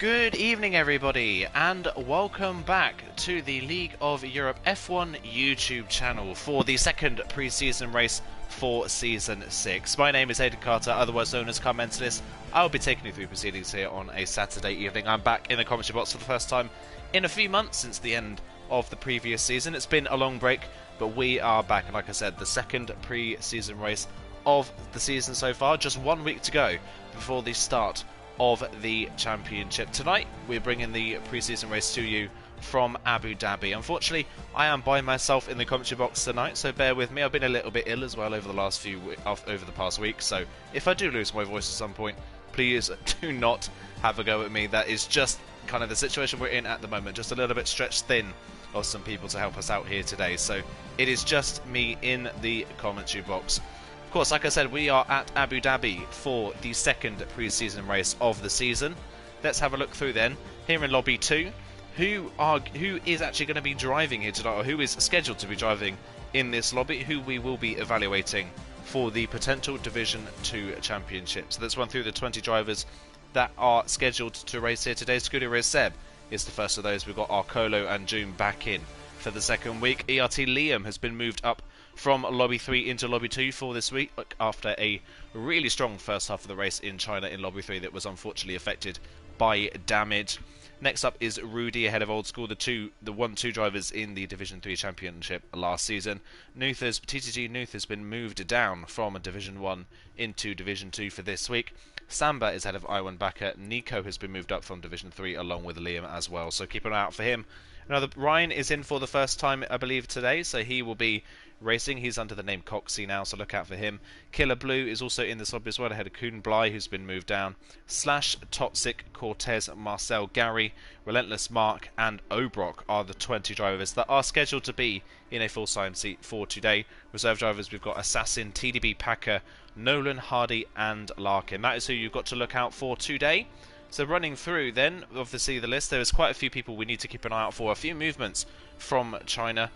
Good evening everybody and welcome back to the League of Europe F1 YouTube channel for the second pre-season race for Season 6. My name is Aidan Carter, otherwise known as Car Mentalist. I'll be taking you through proceedings here on a Saturday evening. I'm back in the commentary box for the first time in a few months since the end of the previous season. It's been a long break, but we are back, and like I said, the second pre-season race of the season so far. Just 1 week to go before the start of the championship. Tonight we're bringing the pre-season race to you from Abu Dhabi. Unfortunately, I am by myself in the commentary box tonight, so bear with me. I've been a little bit ill as well over the past week, so if I do lose my voice at some point, please do not have a go at me. That is just kind of the situation we're in at the moment, just a little bit stretched thin of some people to help us out here today, so it is just me in the commentary box. Of course, like I said, we are at Abu Dhabi for the second pre-season race of the season. Let's have a look through then. Here in Lobby 2, who is actually going to be driving here tonight, or who is scheduled to be driving in this lobby, who we will be evaluating for the potential Division 2 Championship. So let's run through the 20 drivers that are scheduled to race here today. Scuderi Seb is the first of those. We've got Arcolo and June back in for the second week. ERT Liam has been moved up from Lobby 3 into Lobby 2 for this week after a really strong first half of the race in China in Lobby 3 that was unfortunately affected by damage. Next up is Rudy ahead of Old School, the 1-2 drivers in the Division 3 Championship last season. TTG Nuth has been moved down from Division 1 into Division 2 for this week. Samba is ahead of Iwan Bakker. Nico has been moved up from Division 3 along with Liam as well, so keep an eye out for him. Ryan is in for the first time, I believe, today, so he will be racing. He's under the name Coxey now, so look out for him. Killer Blue is also in this lobby as well, ahead of Kuhn Bly, who's been moved down. Slash, Toxic, Cortez, Marcel, Gary, Relentless Mark, and Obrock are the 20 drivers that are scheduled to be in a full-time seat for today. Reserve drivers, we've got Assassin, TDB Packer, Nolan, Hardy, and Larkin. That is who you've got to look out for today. So running through then, obviously the list, there is quite a few people we need to keep an eye out for. A few movements from China,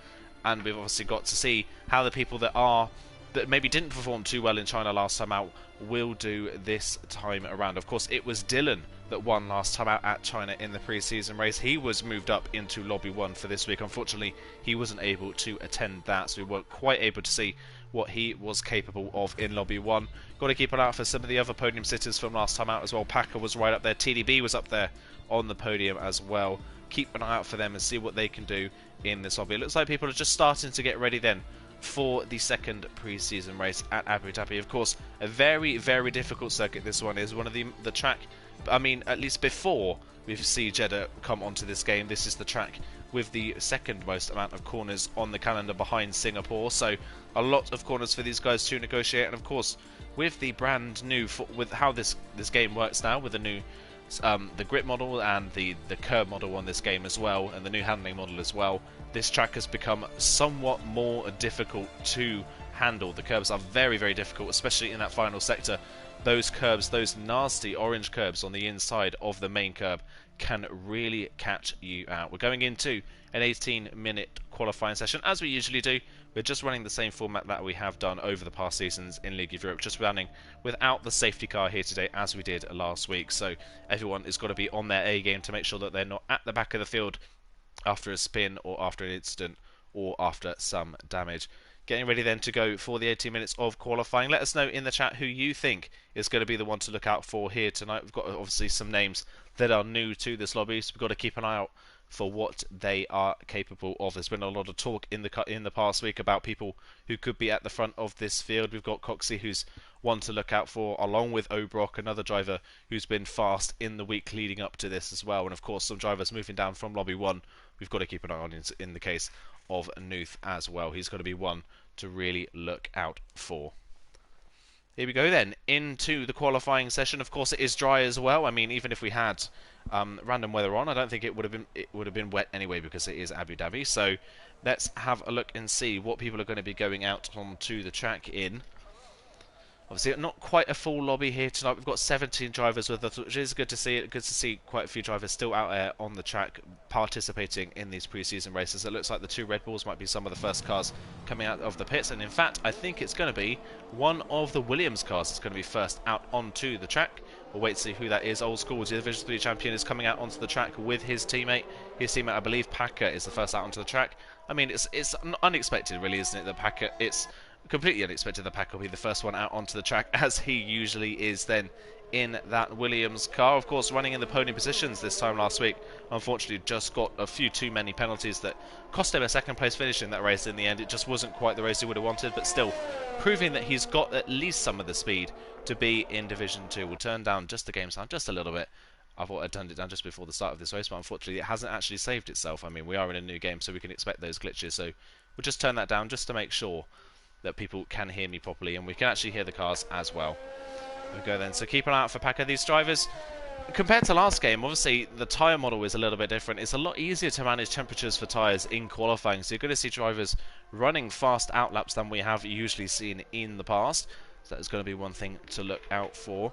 and we've obviously got to see how the people that maybe didn't perform too well in China last time out will do this time around. Of course, it was Dylan that won last time out at China in the pre-season race. He was moved up into Lobby 1 for this week. Unfortunately, he wasn't able to attend that, so we weren't quite able to see what he was capable of in Lobby 1. Got to keep an eye out for some of the other podium sitters from last time out as well. Packer was right up there. TDB was up there on the podium as well. Keep an eye out for them and see what they can do in this lobby. It looks like people are just starting to get ready then for the second pre-season race at Abu Dhabi. Of course, a very, very difficult circuit this one is. One of the track, I mean, at least before we see Jeddah come onto this game, this is the track with the second most amount of corners on the calendar behind Singapore. So a lot of corners for these guys to negotiate. And of course, with the brand new, with how this game works now, with the new the grip model and the curb model on this game as well, and the new handling model as well, this track has become somewhat more difficult to handle. The curbs are very, very difficult, especially in that final sector. Those curbs, those nasty orange curbs on the inside of the main curb, can really catch you out. We're going into an 18-minute qualifying session, as we usually do. We're just running the same format that we have done over the past seasons in League of Europe, just running without the safety car here today as we did last week. So everyone has got to be on their A game to make sure that they're not at the back of the field after a spin or after an incident or after some damage. Getting ready then to go for the 18 minutes of qualifying. Let us know in the chat who you think is going to be the one to look out for here tonight. We've got obviously some names that are new to this lobby, so we've got to keep an eye out for what they are capable of. There's been a lot of talk in the past week about people who could be at the front of this field. We've got Coxey, who's one to look out for, along with Obrock, another driver who's been fast in the week leading up to this as well. And of course, some drivers moving down from Lobby 1 we've got to keep an eye on in the case of Nuth as well. He's got to be one to really look out for. Here we go then, into the qualifying session. Of course, it is dry as well. I mean, even if we had random weather on, I don't think it would have been wet anyway, because it is Abu Dhabi. So let's have a look and see what people are going to be going out onto the track in. Obviously, not quite a full lobby here tonight. We've got 17 drivers with us, which is good to see. Good to see quite a few drivers still out there on the track participating in these pre-season races. It looks like the two Red Bulls might be some of the first cars coming out of the pits, and in fact, I think it's going to be one of the Williams cars that's going to be first out onto the track. We'll wait to see who that is. Old School, the Division 3 champion, is coming out onto the track with his teammate. His teammate, I believe, Packer, is the first out onto the track. I mean, it's unexpected, really, isn't it, that Packer... It's completely unexpected that Packer will be the first one out onto the track, as he usually is then in that Williams car. Of course, running in the podium positions this time last week. Unfortunately, just got a few too many penalties that cost him a second place finish in that race in the end. It just wasn't quite the race he would have wanted, but still proving that he's got at least some of the speed to be in Division 2. We'll turn down just the game sound just a little bit. I thought I'd turned it down just before the start of this race, but unfortunately it hasn't actually saved itself. I mean, we are in a new game, so we can expect those glitches, so we'll just turn that down just to make sure that people can hear me properly, and we can actually hear the cars as well. There we go then. So keep an eye out for Packer. These drivers, compared to last game, obviously the tyre model is a little bit different. It's a lot easier to manage temperatures for tyres in qualifying, so you're going to see drivers running fast outlaps than we have usually seen in the past. So that's going to be one thing to look out for.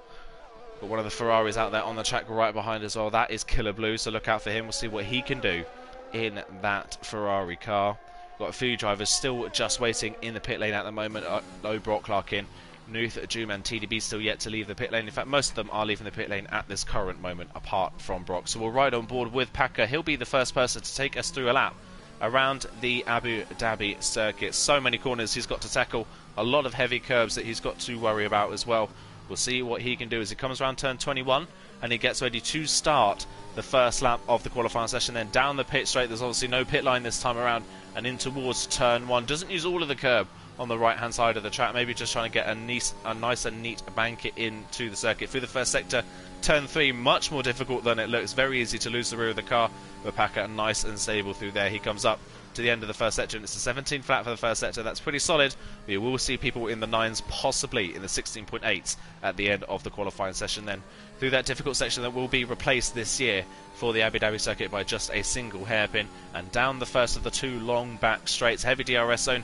But one of the Ferraris out there on the track right behind as well. That is Killer Blue, so look out for him. We'll see what he can do in that Ferrari car. Got a few drivers still just waiting in the pit lane at the moment. Low Brock Clark in. Nuth, Joom and TDB still yet to leave the pit lane. In fact, most of them are leaving the pit lane at this current moment, apart from Brock. So we'll ride on board with Packer. He'll be the first person to take us through a lap around the Abu Dhabi circuit. So many corners he's got to tackle. A lot of heavy curbs that he's got to worry about as well. We'll see what he can do as he comes around turn 21 and he gets ready to start the first lap of the qualifying session. Then down the pit straight, there's obviously no pit line this time around, and in towards turn 1. Doesn't use all of the curb on the right hand side of the track, maybe just trying to get a nice and neat bank it into the circuit. Through the first sector, turn 3, much more difficult than it looks. Very easy to lose the rear of the car, but Packer nice and stable through there. He comes up to the end of the first sector, and it's a 17 flat for the first sector. That's pretty solid. We will see people in the 9s, possibly in the 16.8s at the end of the qualifying session. Then through that difficult section that will be replaced this year for the Abu Dhabi circuit by just a single hairpin, and down the first of the 2 long back straights. Heavy DRS zone.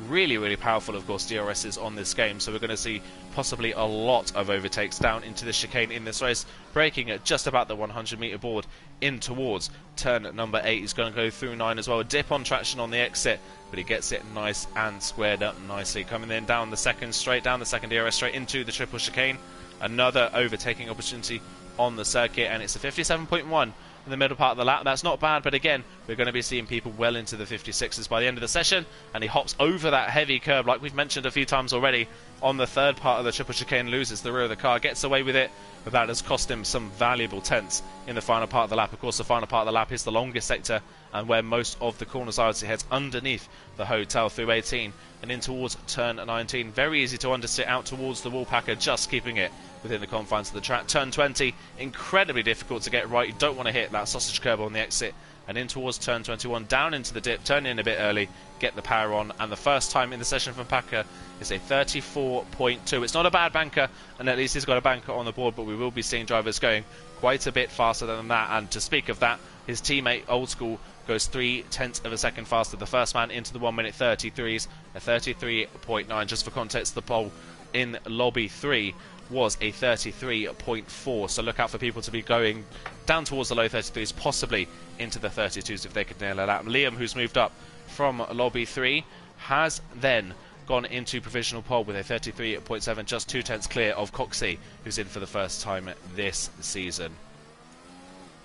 Really powerful, of course, DRSs on this game, so we're going to see possibly a lot of overtakes down into the chicane in this race, braking at just about the 100 metre board in towards turn number 8. He's going to go through 9 as well. A dip on traction on the exit, but he gets it nice and squared up nicely. Coming then down the second straight, down the second DRS straight into the triple chicane. Another overtaking opportunity on the circuit, and it's a 57.1 in the middle part of the lap. That's not bad, but again, we're going to be seeing people well into the 56s by the end of the session, and he hops over that heavy curb like we've mentioned a few times already on the third part of the triple chicane, loses the rear of the car, gets away with it, but that has cost him some valuable tenths in the final part of the lap. Of course, the final part of the lap is the longest sector and where most of the corners are, as he heads underneath the hotel through 18 and in towards turn 19. Very easy to undersit out towards the wall. Packer, just keeping it within the confines of the track. Turn 20, incredibly difficult to get right. You don't want to hit that sausage curb on the exit. And in towards turn 21, down into the dip, turn in a bit early, get the power on, and the first time in the session from Packer is a 34.2. It's not a bad banker, and at least he's got a banker on the board, but we will be seeing drivers going quite a bit faster than that. And to speak of that, his teammate, Old School, goes 0.3 of a second faster. The first man into the 1 minute 33s, a 33.9. Just for context, the pole in lobby 3 was a 33.4, so look out for people to be going down towards the low 33s, possibly into the 32s if they could nail it out. Liam, who's moved up from lobby 3, has then gone into provisional pole with a 33.7, just 0.2 clear of Coxey, who's in for the first time this season.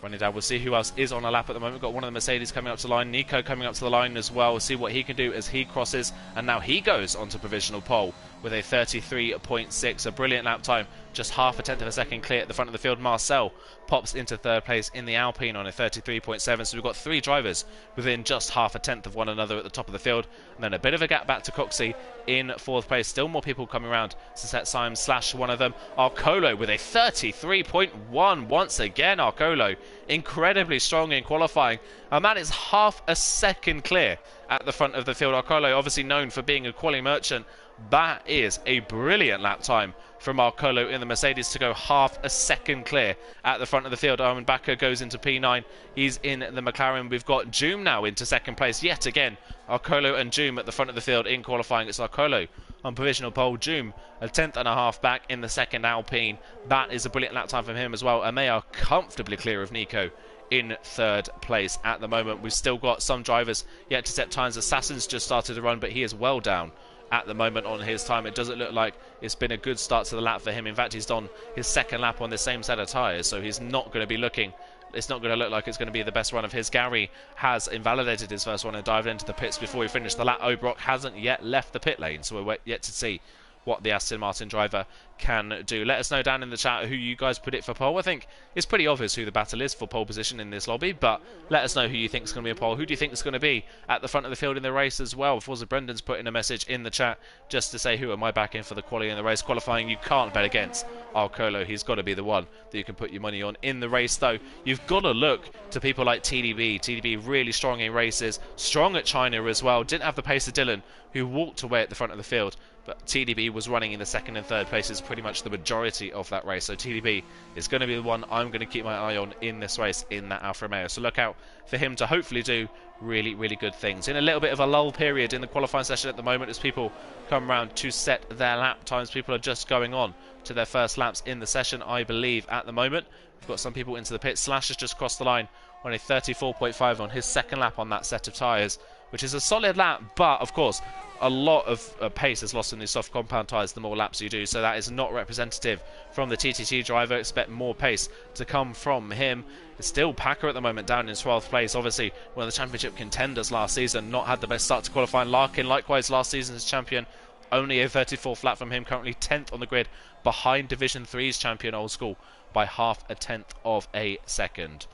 Running down, we'll see who else is on a lap at the moment. We've got one of the Mercedes coming up to the line, Nico coming up to the line as well. We'll see what he can do as he crosses, and now he goes onto provisional pole with a 33.6, a brilliant lap time, just half a tenth of a second clear at the front of the field. Marcel pops into third place in the Alpine on a 33.7, so we've got 3 drivers within just half a tenth of one another at the top of the field, and then a bit of a gap back to Coxey in fourth place. Still more people coming around. Sasset Symes slash one of them, Arcolo with a 33.1 once again. Arcolo incredibly strong in qualifying, and that is half a second clear at the front of the field. Arcolo, obviously known for being a quali merchant. That is a brilliant lap time from Arcolo in the Mercedes to go half a second clear at the front of the field. Armin Bakker goes into P9. He's in the McLaren. We've got Joom now into second place yet again. Arcolo and Joom at the front of the field in qualifying. It's Arcolo on provisional pole. Joom a tenth and a half back in the second Alpine. That is a brilliant lap time from him as well. And they are comfortably clear of Nico in third place at the moment. We've still got some drivers yet to set times. Assassin's just started to run, but he is well down at the moment on his time. It doesn't look like it's been a good start to the lap for him. In fact, he's done his second lap on the same set of tyres, so he's not going to be looking... It's not going to look like it's going to be the best run of his. Gary has invalidated his first one and dived into the pits before he finished the lap. O'Brock hasn't yet left the pit lane, so we're yet to see what the Aston Martin driver can do. Let us know down in the chat who you guys predict for pole. I think it's pretty obvious who the battle is for pole position in this lobby, but let us know who you think is going to be a pole. Who do you think is going to be at the front of the field in the race as well? Forza Brendan's put in a message in the chat just to say, who am I backing for the quali in the race? Qualifying, you can't bet against Alcolo. He's got to be the one that you can put your money on. In the race, though, you've got to look to people like TDB. TDB really strong in races, strong at China as well. Didn't have the pace of Dylan, who walked away at the front of the field, but TDB was running in the second and third places pretty much the majority of that race. So TDB is going to be the one I'm going to keep my eye on in this race in that Alfa Romeo. So look out for him to hopefully do really, really good things. In a little bit of a lull period in the qualifying session at the moment as people come around to set their lap times. People are just going on to their first laps in the session, I believe, at the moment. We've got some people into the pit. Slash has just crossed the line on a 34.5 on his second lap on that set of tyres, which is a solid lap, but of course a lot of pace is lost in these soft compound tyres the more laps you do, so that is not representative from the TTT driver. Expect more pace to come from him. It's still Packer at the moment down in 12th place, obviously one of the championship contenders last season, not had the best start to qualifying. Larkin likewise last season's champion, only a 34th lap from him, currently 10th on the grid behind Division 3's champion Old School by half a tenth of a second.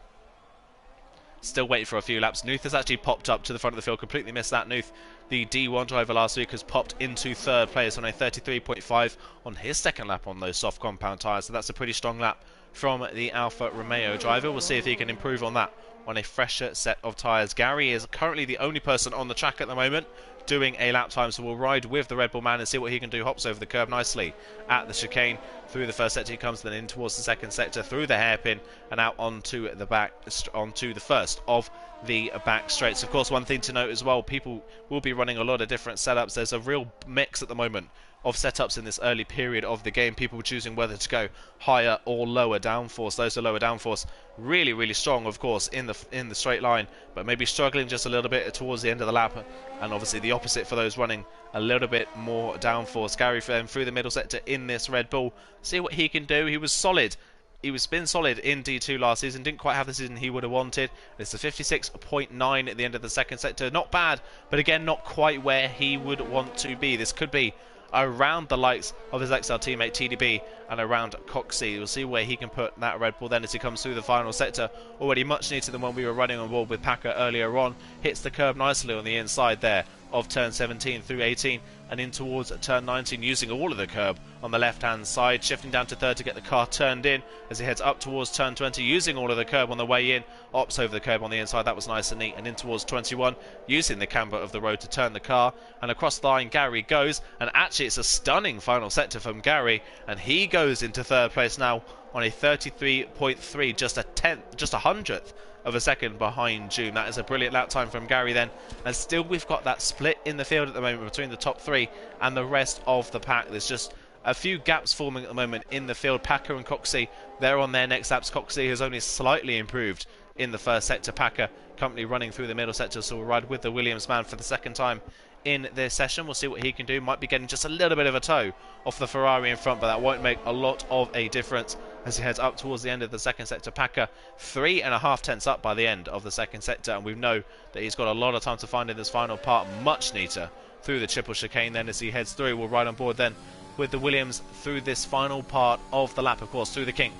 Still waiting for a few laps. Nuth has actually popped up to the front of the field. Completely missed that. Nuth, the D1 driver last week, has popped into third place on a 33.5 on his second lap on those soft compound tyres. So that's a pretty strong lap from the Alfa Romeo driver. We'll see if he can improve on that on a fresher set of tyres. Gary is currently the only person on the track at the moment doing a lap time, so we'll ride with the Red Bull man and see what he can do. Hops over the curb nicely at the chicane. Through the first sector he comes, then in towards the second sector, through the hairpin and out onto the back, onto the first of the back straights. Of course, one thing to note as well, people will be running a lot of different setups. There's a real mix at the moment of setups in this early period of the game, people choosing whether to go higher or lower downforce. Those are lower downforce, really, really strong, of course, in the straight line, but maybe struggling just a little bit towards the end of the lap, and obviously the opposite for those running a little bit more downforce. Gary through the middle sector in this Red Bull, see what he can do. He was solid. He was been solid in D2 last season, didn't quite have the season he would have wanted. It's a 56.9 at the end of the second sector, not bad, but again not quite where he would want to be. This could be around the likes of his XL teammate TDB and around Coxey. We'll see where he can put that Red Bull then as he comes through the final sector. Already much neater than when we were running on board with Packer earlier on. Hits the curb nicely on the inside there of turn 17 through 18 and in towards turn 19, using all of the curb on the left hand side, shifting down to third to get the car turned in as he heads up towards turn 20, using all of the curb on the way in, opts over the curb on the inside. That was nice and neat, and in towards 21, using the camber of the road to turn the car, and across the line Gary goes, and actually it's a stunning final sector from Gary, and he goes into third place now on a 33.3, just a hundredth of a second behind June. That is a brilliant lap time from Gary then, and still we've got that split in the field at the moment between the top three and the rest of the pack. There's just a few gaps forming at the moment in the field. Packer and Coxey, they're on their next laps. Coxey has only slightly improved in the first sector. Packer currently running through the middle sector, so we'll ride with the Williams man for the second time in this session. We'll see what he can do. Might be getting just a little bit of a toe off the Ferrari in front, but that won't make a lot of a difference as he heads up towards the end of the second sector. Packer 3.5 tenths up by the end of the second sector, and we know that he's got a lot of time to find in this final part. Much neater through the triple chicane then as he heads through. We'll ride on board then with the Williams through this final part of the lap, of course, through the kink.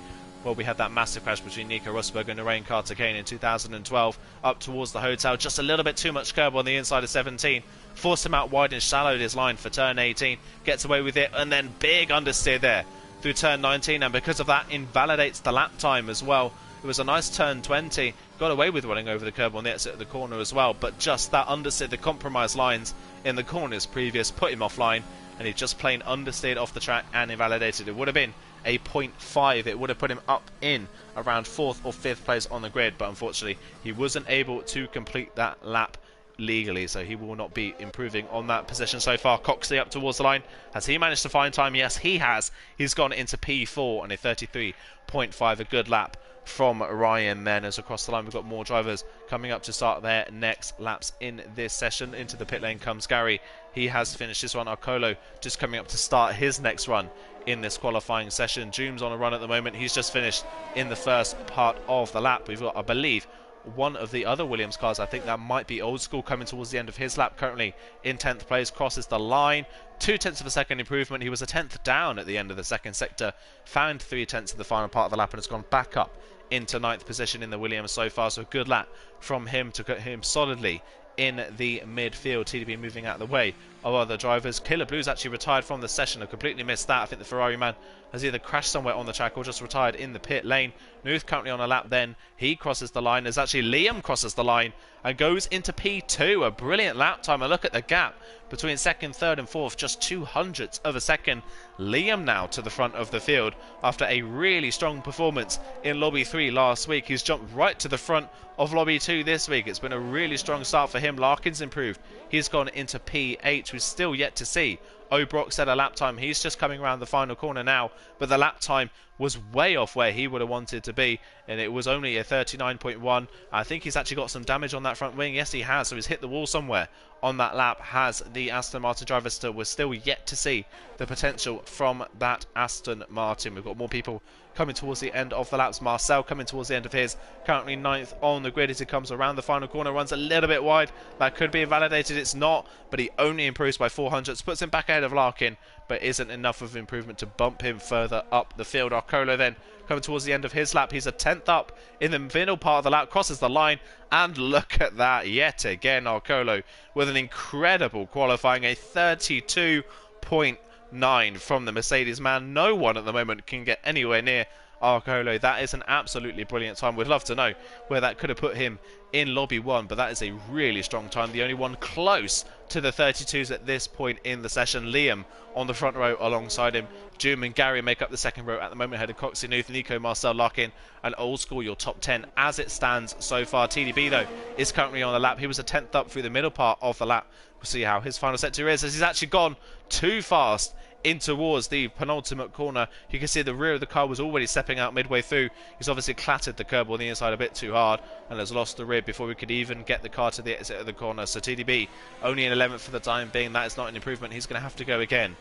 Well, we had that massive crash between Nico Rosberg and Narain Carter-Kane in 2012 up towards the hotel. Just a little bit too much curb on the inside of 17. Forced him out wide and shallowed his line for turn 18. Gets away with it, and then big understeer there through turn 19, and because of that invalidates the lap time as well. It was a nice turn 20. Got away with running over the curb on the exit of the corner as well, but just that understeer, the compromised lines in the corners previous, put him offline, and he just plain understeered off the track and invalidated. It would have been a 0.5. It would have put him up in around 4th or 5th place on the grid, but unfortunately he wasn't able to complete that lap legally, so he will not be improving on that position so far. Coxley up towards the line. Has he managed to find time? Yes, he has. He's gone into P4 on a 33.5, a good lap from Ryan then. As across the line we've got more drivers coming up to start their next laps in this session. Into the pit lane comes Gary he has finished this one. Arcolo just coming up to start his next run in this qualifying session. Joom's on a run at the moment. He's just finished in the first part of the lap. We've got, I believe, one of the other Williams cars, I think that might be Old School, coming towards the end of his lap, currently in 10th place, crosses the line. 0.2 of a second improvement. He was a 10th down at the end of the second sector, found 0.3 in the final part of the lap, and has gone back up into 9th position in the Williams so far. So a good lap from him to get him solidly in the midfield. TDB moving out of the way of other drivers. Killer Blue's actually retired from the session. I completely missed that. I think the Ferrari man has either crashed somewhere on the track or just retired in the pit lane. Nuth currently on a lap then. He crosses the line. As actually Liam crosses the line and goes into P2. A brilliant lap time. And look at the gap between second, third and fourth. Just 0.02 of a second. Liam now to the front of the field after a really strong performance in Lobby 3 last week. He's jumped right to the front of Lobby 2 this week. It's been a really strong start for him. Larkin's improved. He's gone into P8. We're still yet to see O'Brock set a lap time. He's just coming around the final corner now, but the lap time was way off where he would have wanted to be, and it was only a 39.1. I think he's actually got some damage on that front wing. Yes, he has, so he's hit the wall somewhere on that lap. Has the Aston Martin driver still? We're still yet to see the potential from that Aston Martin. We've got more people coming towards the end of the laps. Marcel coming towards the end of his, currently 9th on the grid as he comes around the final corner, runs a little bit wide. That could be invalidated. It's not, but he only improves by 400s, puts him back ahead of Larkin, but isn't enough of improvement to bump him further up the field. Arcolo then coming towards the end of his lap. He's a 10th up in the middle part of the lap, crosses the line, and look at that yet again. Arcolo with an incredible qualifying, a 32.9 from the Mercedes man. No one at the moment can get anywhere near Arcolo. That is an absolutely brilliant time. We'd love to know where that could have put him in Lobby 1, but that is a really strong time. The only one close to the 32s at this point in the session. Liam on the front row alongside him. Joom and Gary make up the second row at the moment, ahead of Coxey, Nuth, Nico, Marcel, Larkin and Old School, your top 10 as it stands so far. TDB though is currently on the lap. He was a 10th up through the middle part of the lap. We'll see how his final sector is, as he's actually gone too fast in towards the penultimate corner. You can see the rear of the car was already stepping out midway through. He's obviously clattered the curb on the inside a bit too hard and has lost the rear before we could even get the car to the exit of the corner. So TDB only in 11th for the time being. That is not an improvement. He's going to have to go again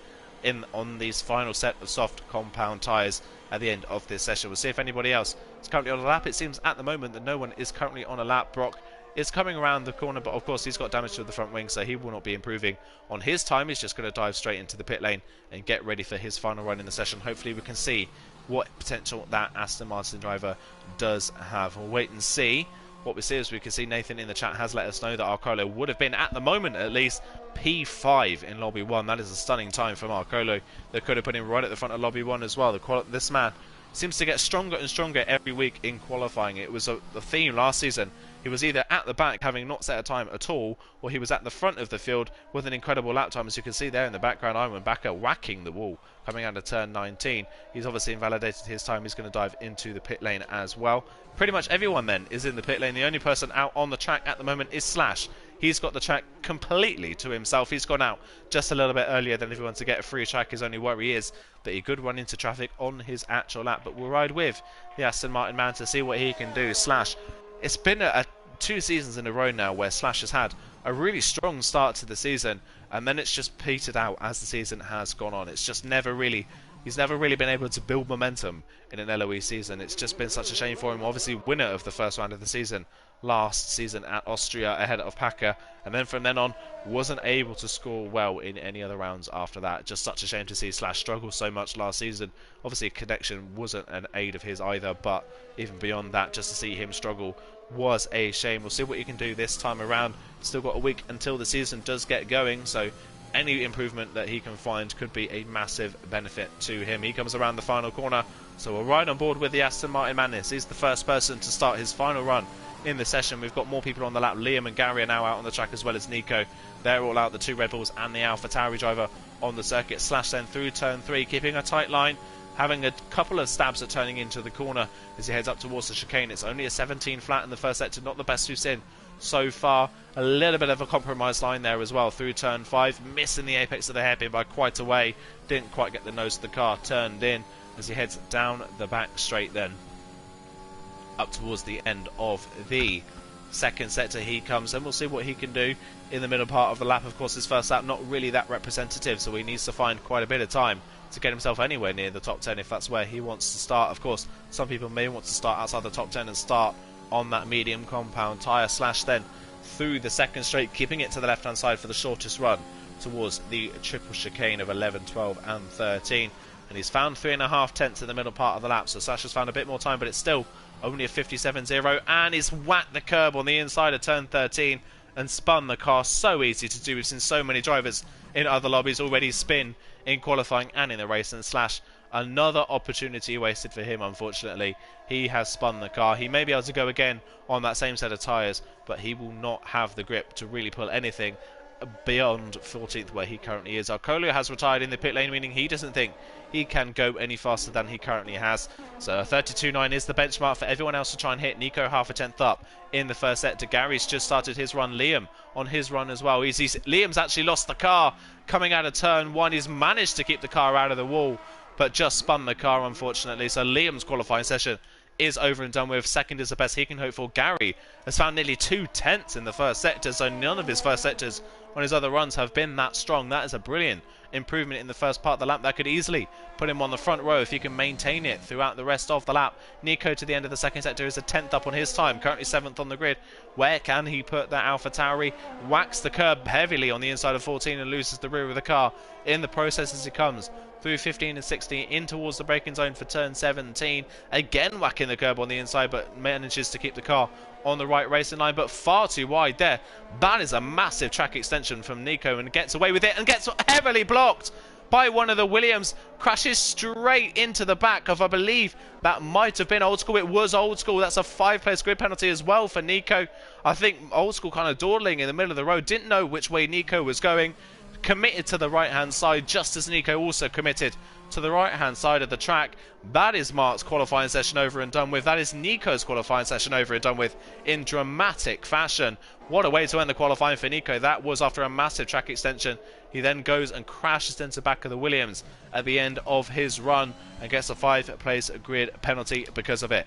on these final set of soft compound tyres at the end of this session. We'll see if anybody else is currently on a lap. It seems at the moment that no one is currently on a lap. Brock is coming around the corner, but of course he's got damage to the front wing, so he will not be improving on his time. He's just going to dive straight into the pit lane and get ready for his final run in the session. Hopefully we can see what potential that Aston Martin driver does have. We'll wait and see. What we see is we can see Nathan in the chat has let us know that Arcolo would have been, at the moment at least, P5 in Lobby 1. That is a stunning time from Arcolo. They could have put him right at the front of Lobby 1 as well. This man seems to get stronger and stronger every week in qualifying. It was the theme last season. He was either at the back having not set a time at all, or he was at the front of the field with an incredible lap time. As you can see there in the background, Iwan Bakker whacking the wall coming out of turn 19. He's obviously invalidated his time. He's going to dive into the pit lane as well. Pretty much everyone then is in the pit lane. The only person out on the track at the moment is Slash. He's got the track completely to himself. He's gone out just a little bit earlier than everyone to get a free track. His only worry is that he could run into traffic on his actual lap. But we'll ride with the Aston Martin man to see what he can do. Slash, it's been a 2 seasons in a row now where Slash has had a really strong start to the season, and then it's just petered out as the season has gone on. It's just never really, he's never really been able to build momentum in an LOE season. It's just been such a shame for him. Obviously winner of the first round of the season last season at Austria ahead of Packer, and then from then on wasn't able to score well in any other rounds after that. Just such a shame to see Slash struggle so much last season. Obviously connection wasn't an aid of his either, but even beyond that, just to see him struggle was a shame. We'll see what he can do this time around. Still got a week until the season does get going, so any improvement that he can find could be a massive benefit to him. He comes around the final corner, so we're right on board with the Aston Martin madness. He's the first person to start his final run in the session. We've got more people on the lap. Liam and Gary are now out on the track, as well as Nico. They're all out, the 2 Red Bulls and the AlphaTauri driver on the circuit. Slash then through turn 3, keeping a tight line, having a couple of stabs at turning into the corner as he heads up towards the chicane. It's only a 17 flat in the first sector, not the best we've seen so far. A little bit of a compromised line there as well through turn 5, missing the apex of the hairpin by quite a way. Didn't quite get the nose of the car turned in as he heads down the back straight then up towards the end of the second sector he comes, and we'll see what he can do in the middle part of the lap. Of course, his first lap not really that representative, so he needs to find quite a bit of time to get himself anywhere near the top 10 if that's where he wants to start. Of course, some people may want to start outside the top 10 and start on that medium compound tyre, slash then through the second straight, keeping it to the left hand side for the shortest run towards the triple chicane of 11, 12 and 13. And he's found 3.5 tenths in the middle part of the lap, so Sasha's found a bit more time, but it's still only a 57.0, and he's whacked the curb on the inside of turn 13 and spun the car. So easy to do. We've seen so many drivers in other lobbies already spin in qualifying and in the race, and slash, another opportunity wasted for him. Unfortunately, he has spun the car. He may be able to go again on that same set of tyres, but he will not have the grip to really pull anything beyond 14th where he currently is. Arcolo has retired in the pit lane, meaning he doesn't think he can go any faster than he currently has. So 32.9 is the benchmark for everyone else to try and hit. Nico half a tenth up in the first sector. Gary's just started his run. Liam on his run as well. Liam's actually lost the car coming out of turn 1. He's managed to keep the car out of the wall, but just spun the car, unfortunately. So Liam's qualifying session is over and done with. Second is the best he can hope for. Gary has found nearly 2 tenths in the first sector, so none of his first sectors on his other runs have been that strong. That is a brilliant improvement in the first part of the lap. That could easily put him on the front row if he can maintain it throughout the rest of the lap. Nico to the end of the second sector is a tenth up on his time, currently 7th on the grid. Where can he put that Alpha Tauri? Whacks the curb heavily on the inside of 14 and loses the rear of the car in the process as he comes through 15 and 16 in towards the braking zone for turn 17. Again whacking the curb on the inside, but manages to keep the car on the right racing line, but far too wide there. That is a massive track extension from Nico, and gets away with it and gets heavily blocked by one of the Williams. Crashes straight into the back of, I believe that might have been Old School. It was Old School. That's a 5-place grid penalty as well for Nico. I think Old School kind of dawdling in the middle of the road, didn't know which way Nico was going, committed to the right hand side, just as Nico also committed to the right hand side of the track. That is Mark's qualifying session over and done with. That is Nico's qualifying session over and done with in dramatic fashion. What a way to end the qualifying for Nico. That was after a massive track extension. He then goes and crashes into the back of the Williams at the end of his run and gets a 5-place grid penalty because of it.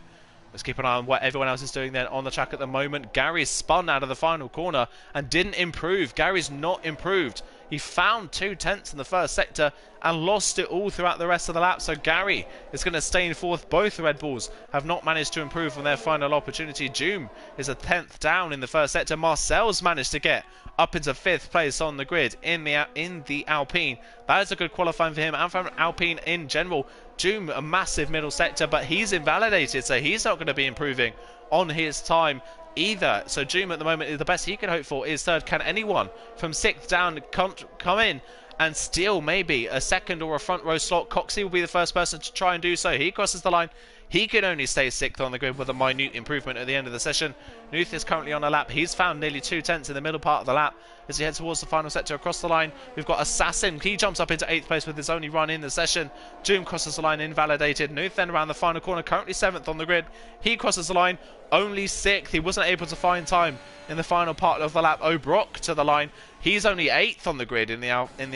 Let's keep an eye on what everyone else is doing then on the track at the moment. Gary's spun out of the final corner and didn't improve. Gary's not improved. He found 2 tenths in the first sector and lost it all throughout the rest of the lap. So Gary is going to stay in 4th. Both Red Bulls have not managed to improve on their final opportunity. Doom is a 10th down in the first sector. Marcel's managed to get up into 5th place on the grid in the Alpine. That is a good qualifying for him and for Alpine in general. Doom, a massive middle sector, but he's invalidated, so he's not going to be improving on his time either. So Doom at the moment is the best he can hope for is 3rd. Can anyone from 6th down come in and steal maybe a second or a front row slot? Coxey will be the first person to try and do so. He crosses the line. He can only stay 6th on the grid with a minute improvement at the end of the session. Nuth is currently on a lap. He's found nearly 2 tenths in the middle part of the lap as he heads towards the final sector across the line. We've got Assassin. He jumps up into 8th place with his only run in the session. Doom crosses the line, invalidated. Nuth then around the final corner, currently 7th on the grid. He crosses the line, only 6th. He wasn't able to find time in the final part of the lap. O'Brock to the line. He's only 8th on the grid in the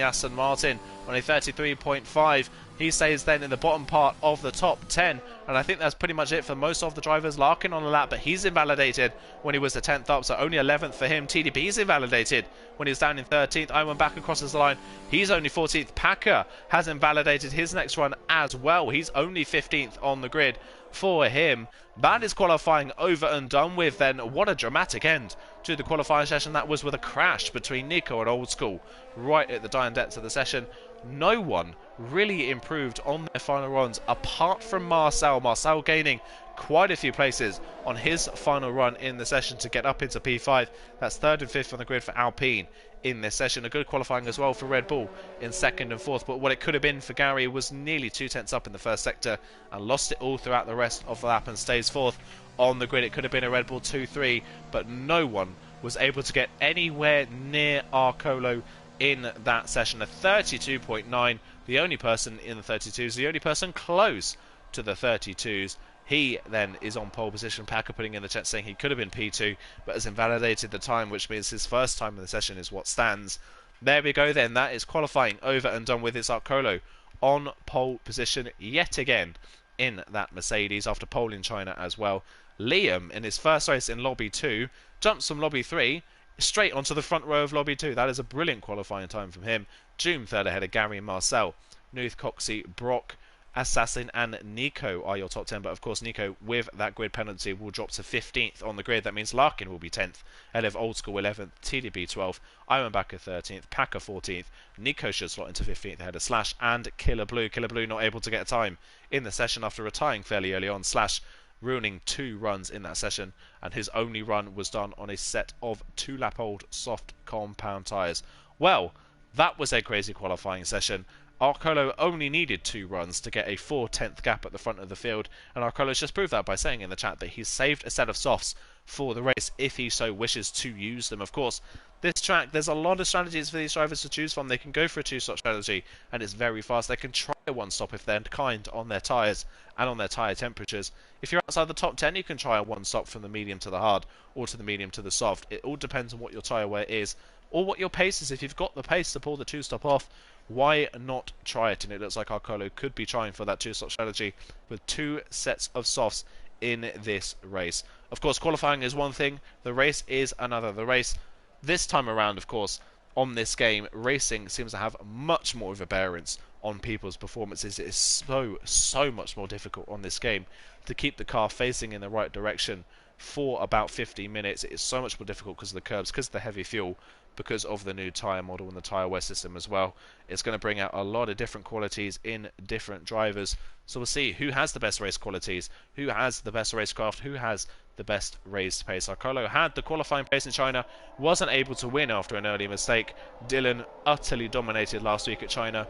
Aston Martin on a 33.5. He stays then in the bottom part of the top 10, and I think that's pretty much it for most of the drivers. Larkin on the lap, but he's invalidated when he was the 10th up, so only 11th for him. TDP's invalidated when he's down in 13th. Iwan Bakker crosses the line. He's only 14th. Packer has invalidated his next run as well. He's only 15th on the grid for him. That is qualifying over and done with then. What a dramatic end to the qualifying session. That was with a crash between Nico and Old School right at the dying depths of the session. No one really improved on their final runs apart from Marcel. Marcel gaining quite a few places on his final run in the session to get up into P5. That's 3rd and 5th on the grid for Alpine in this session. A good qualifying as well for Red Bull in 2nd and 4th, but what it could have been for Gary was nearly 2 tenths up in the first sector and lost it all throughout the rest of the lap and stays 4th on the grid. It could have been a Red Bull 2-3, but no one was able to get anywhere near Arcolo in that session. A 32.9, the only person in the 32s, the only person close to the 32s. He then is on pole position. Packer putting in the chat saying he could have been P2 but has invalidated the time, which means his first time in the session is what stands. There we go then. That is qualifying over and done with. It's Arcolo on pole position yet again in that Mercedes after pole in China as well. Liam, in his first race in Lobby 2, jumps from Lobby 3 straight onto the front row of Lobby 2. That is a brilliant qualifying time from him. Joom third ahead of Gary and Marcel. Nuth, Coxey, Brock, Assassin and Nico are your top 10, but of course Nico, with that grid penalty, will drop to 15th on the grid. That means Larkin will be 10th, ahead of Old School 11th, TDB 12th, Ironbacker 13th, Packer 14th, Nico should slot into 15th ahead of Slash and Killer Blue. Killer Blue not able to get a time in the session after retiring fairly early on. Slash ruining 2 runs in that session, and his only run was done on a set of 2-lap-old soft compound tyres. Well, that was a crazy qualifying session. Arcolo only needed 2 runs to get a 4/10th gap at the front of the field, and Arcolo's just proved that by saying in the chat that he's saved a set of softs for the race if he so wishes to use them. Of course, this track, there's a lot of strategies for these drivers to choose from. They can go for a 2-stop strategy, and it's very fast. They can try a 1-stop if they're kind on their tyres and on their tyre temperatures. If you're outside the top 10, you can try a 1-stop from the medium to the hard, or to the medium to the soft. It all depends on what your tyre wear is, or what your pace is. If you've got the pace to pull the 2-stop off, why not try it? And it looks like Arcolo could be trying for that 2-stop strategy with 2 sets of softs in this race. Of course, qualifying is one thing, the race is another. The race this time around, of course, on this game, racing seems to have much more of a bearance on people's performances. It is so much more difficult on this game to keep the car facing in the right direction for about 15 minutes. It is so much more difficult because of the curbs, because of the heavy fuel, because of the new tyre model and the tyre wear system as well. It's going to bring out a lot of different qualities in different drivers. So we'll see who has the best race qualities, who has the best racecraft, who has the best raised pace. Arcolo had the qualifying pace in China, wasn't able to win after an early mistake. Dylan utterly dominated last week at China.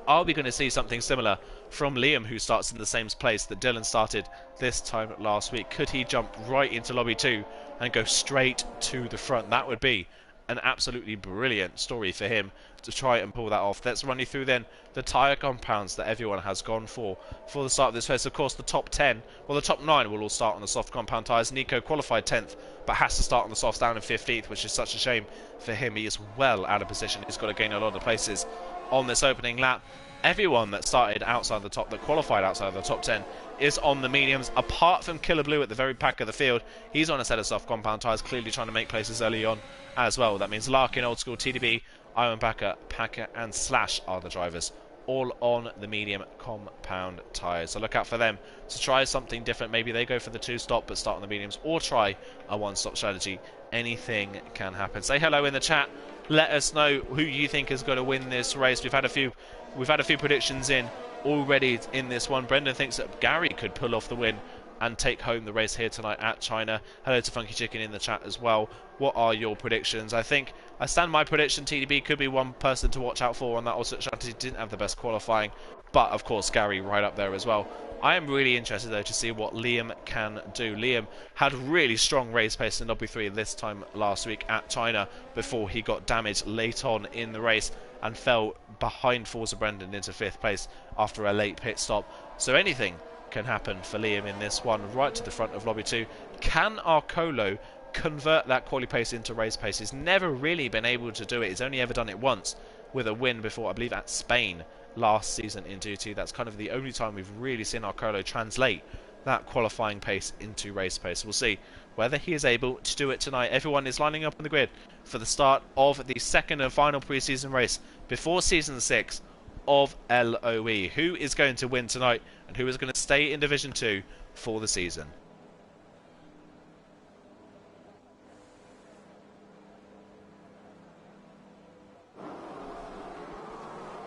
Are we going to see something similar from Liam, who starts in the same place that Dylan started this time last week? Could he jump right into Lobby 2 and go straight to the front? That would be an absolutely brilliant story for him to try and pull that off. Let's run you through then the tyre compounds that everyone has gone for the start of this race. Of course, the top 10, well, the top 9 will all start on the soft compound tyres. Nico qualified 10th, but has to start on the softs down in 15th, which is such a shame for him. He is well out of position. He's got to gain a lot of places on this opening lap. Everyone that started outside the top, that qualified outside the top 10, is on the mediums, apart from Killer Blue at the very back of the field. He's on a set of soft compound tyres, clearly trying to make places early on as well. That means Larkin, Old School, TDB, Ironbacker, Packer and Slash are the drivers, all on the medium compound tyres. So look out for them to try something different. Maybe they go for the 2-stop but start on the mediums, or try a 1-stop strategy. Anything can happen. Say hello in the chat. Let us know who you think is going to win this race. We've had a few predictions in already in this one. Brendan thinks that Gary could pull off the win and take home the race here tonight at China. Hello to Funky Chicken in the chat as well. What are your predictions? I think I stand my prediction. TDB could be one person to watch out for on that also strategy. Didn't have the best qualifying, but of course Gary right up there as well. I am really interested though to see what Liam can do. Liam had really strong race pace in Lobby 3 this time last week at China before he got damaged late on in the race and fell behind Forza Brendan into 5th place after a late pit stop. So anything can happen for Liam in this one, right to the front of Lobby 2. Can Arcolo convert that quali pace into race pace? He's never really been able to do it. He's only ever done it once with a win before, I believe, at Spain last season in Duty. That's kind of the only time we've really seen Arcolo translate that qualifying pace into race pace. We'll see whether he is able to do it tonight. Everyone is lining up on the grid for the start of the second and final pre-season race before Season 6 of LOE. Who is going to win tonight and who is going to stay in Division 2 for the season?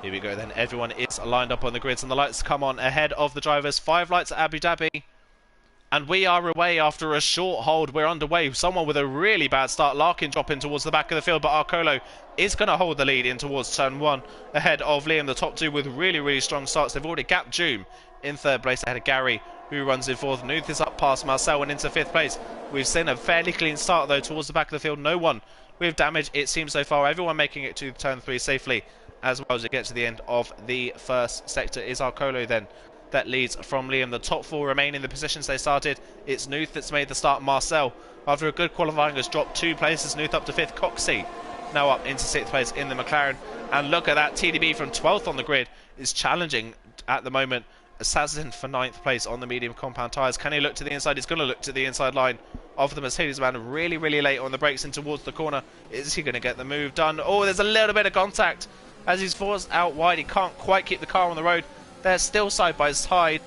Here we go then. Everyone is lined up on the grids and the lights come on ahead of the drivers. 5 lights at Abu Dhabi. And we are away after a short hold. We're underway. Someone with a really bad start. Larkin dropping towards the back of the field, but Arcolo is going to hold the lead in towards turn 1 ahead of Liam. The top 2 with really strong starts. They've already gapped Joom in 3rd place ahead of Gary, who runs in 4th. Nuth is up past Marcel and into 5th place. We've seen a fairly clean start though towards the back of the field. No one with damage, it seems so far. Everyone making it to turn 3 safely as well as it gets to the end of the first sector. Is Arcolo then that leads from Liam. The top 4 remain in the positions they started. It's Nuth that's made the start. Marcel, after a good qualifying, has dropped 2 places. Nuth up to 5th. Coxey now up into 6th place in the McLaren. And look at that, TDB from 12th on the grid is challenging at the moment Assassin for 9th place on the medium compound tyres. Can he look to the inside? He's going to look to the inside line of the Mercedes-Man really, really late on the brakes in towards the corner. Is he going to get the move done? Oh, there's a little bit of contact as he's forced out wide. He can't quite keep the car on the road. They're still side by side.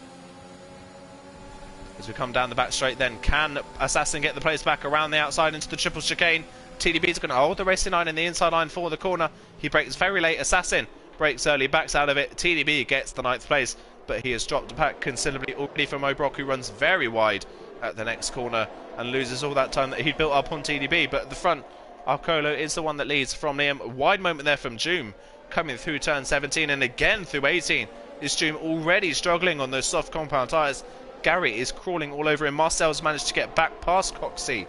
As we come down the back straight then, can Assassin get the place back around the outside into the triple chicane? TDB's going to hold the racing line in the inside line for the corner. He brakes very late. Assassin brakes early, backs out of it. TDB gets the 9th place, but he has dropped back considerably already from O'Brock, who runs very wide at the next corner and loses all that time that he built up on TDB. But at the front, Arcolo is the one that leads from Liam. Wide moment there from Joom coming through turn 17 and again through 18. Is Joom already struggling on those soft compound tyres? Gary is crawling all over him. Marcel's managed to get back past Coxey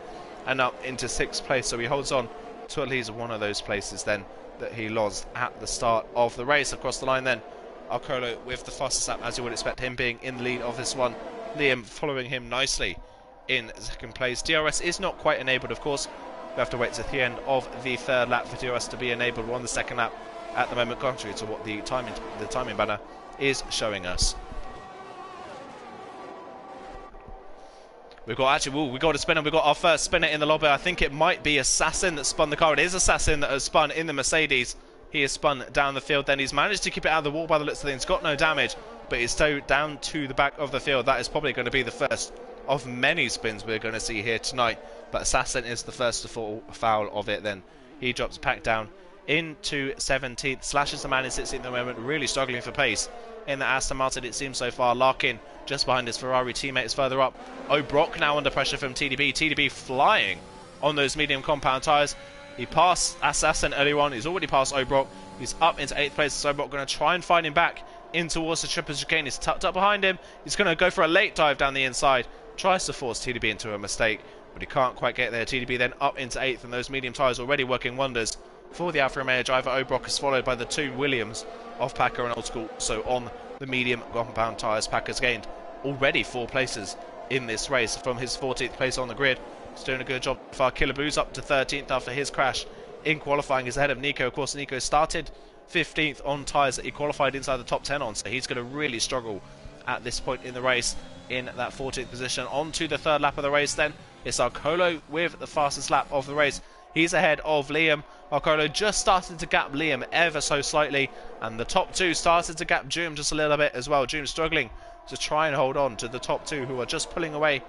and up into 6th place, so he holds on to at least one of those places then that he lost at the start of the race. Across the line then, Arcolo with the fastest lap, as you would expect, him being in the lead of this one. Liam following him nicely in 2nd place. DRS is not quite enabled, of course. We have to wait to the end of the 3rd lap for DRS to be enabled on the 2nd lap at the moment, contrary to what the timing banner is showing us. We've got we got a spinner. We've got our first spinner in the lobby. I think it might be Assassin that spun the car. It is Assassin that has spun in the Mercedes. He has spun down the field. Then he's managed to keep it out of the wall by the looks of things. Got no damage, but he's towed down to the back of the field. That is probably going to be the first of many spins we're going to see here tonight. But Assassin is the first to fall foul of it. Then he drops back down into 17th. Slash is the man in 16th at the moment, really struggling for pace in the Aston Martin, it seems so far. Larkin just behind his Ferrari teammates further up. O'Brock now under pressure from TDB. TDB flying on those medium compound tyres. He passed Assassin earlier on. He's already passed O'Brock. He's up into 8th place. So O'Brock going to try and find him back in towards the triple chicane. He's tucked up behind him. He's going to go for a late dive down the inside. Tries to force TDB into a mistake, but he can't quite get there. TDB then up into 8th, and those medium tyres already working wonders for the Alfa Romeo driver. O'Brock is followed by the 2 Williams of Packer and Old School. So on the medium compound tyres, Packer's gained already 4 places in this race from his 14th place on the grid. He's doing a good job far. Killaboo's up to 13th after his crash in qualifying. He's ahead of Nico. Of course, Nico started 15th on tyres that he qualified inside the top 10 on, so he's going to really struggle at this point in the race in that 14th position. On to the 3rd lap of the race then. It's Arcolo with the fastest lap of the race. He's ahead of Liam. Arcolo just started to gap Liam ever so slightly, and the top 2 started to gap Joom just a little bit as well. Joom struggling to try and hold on to the top 2, who are just pulling away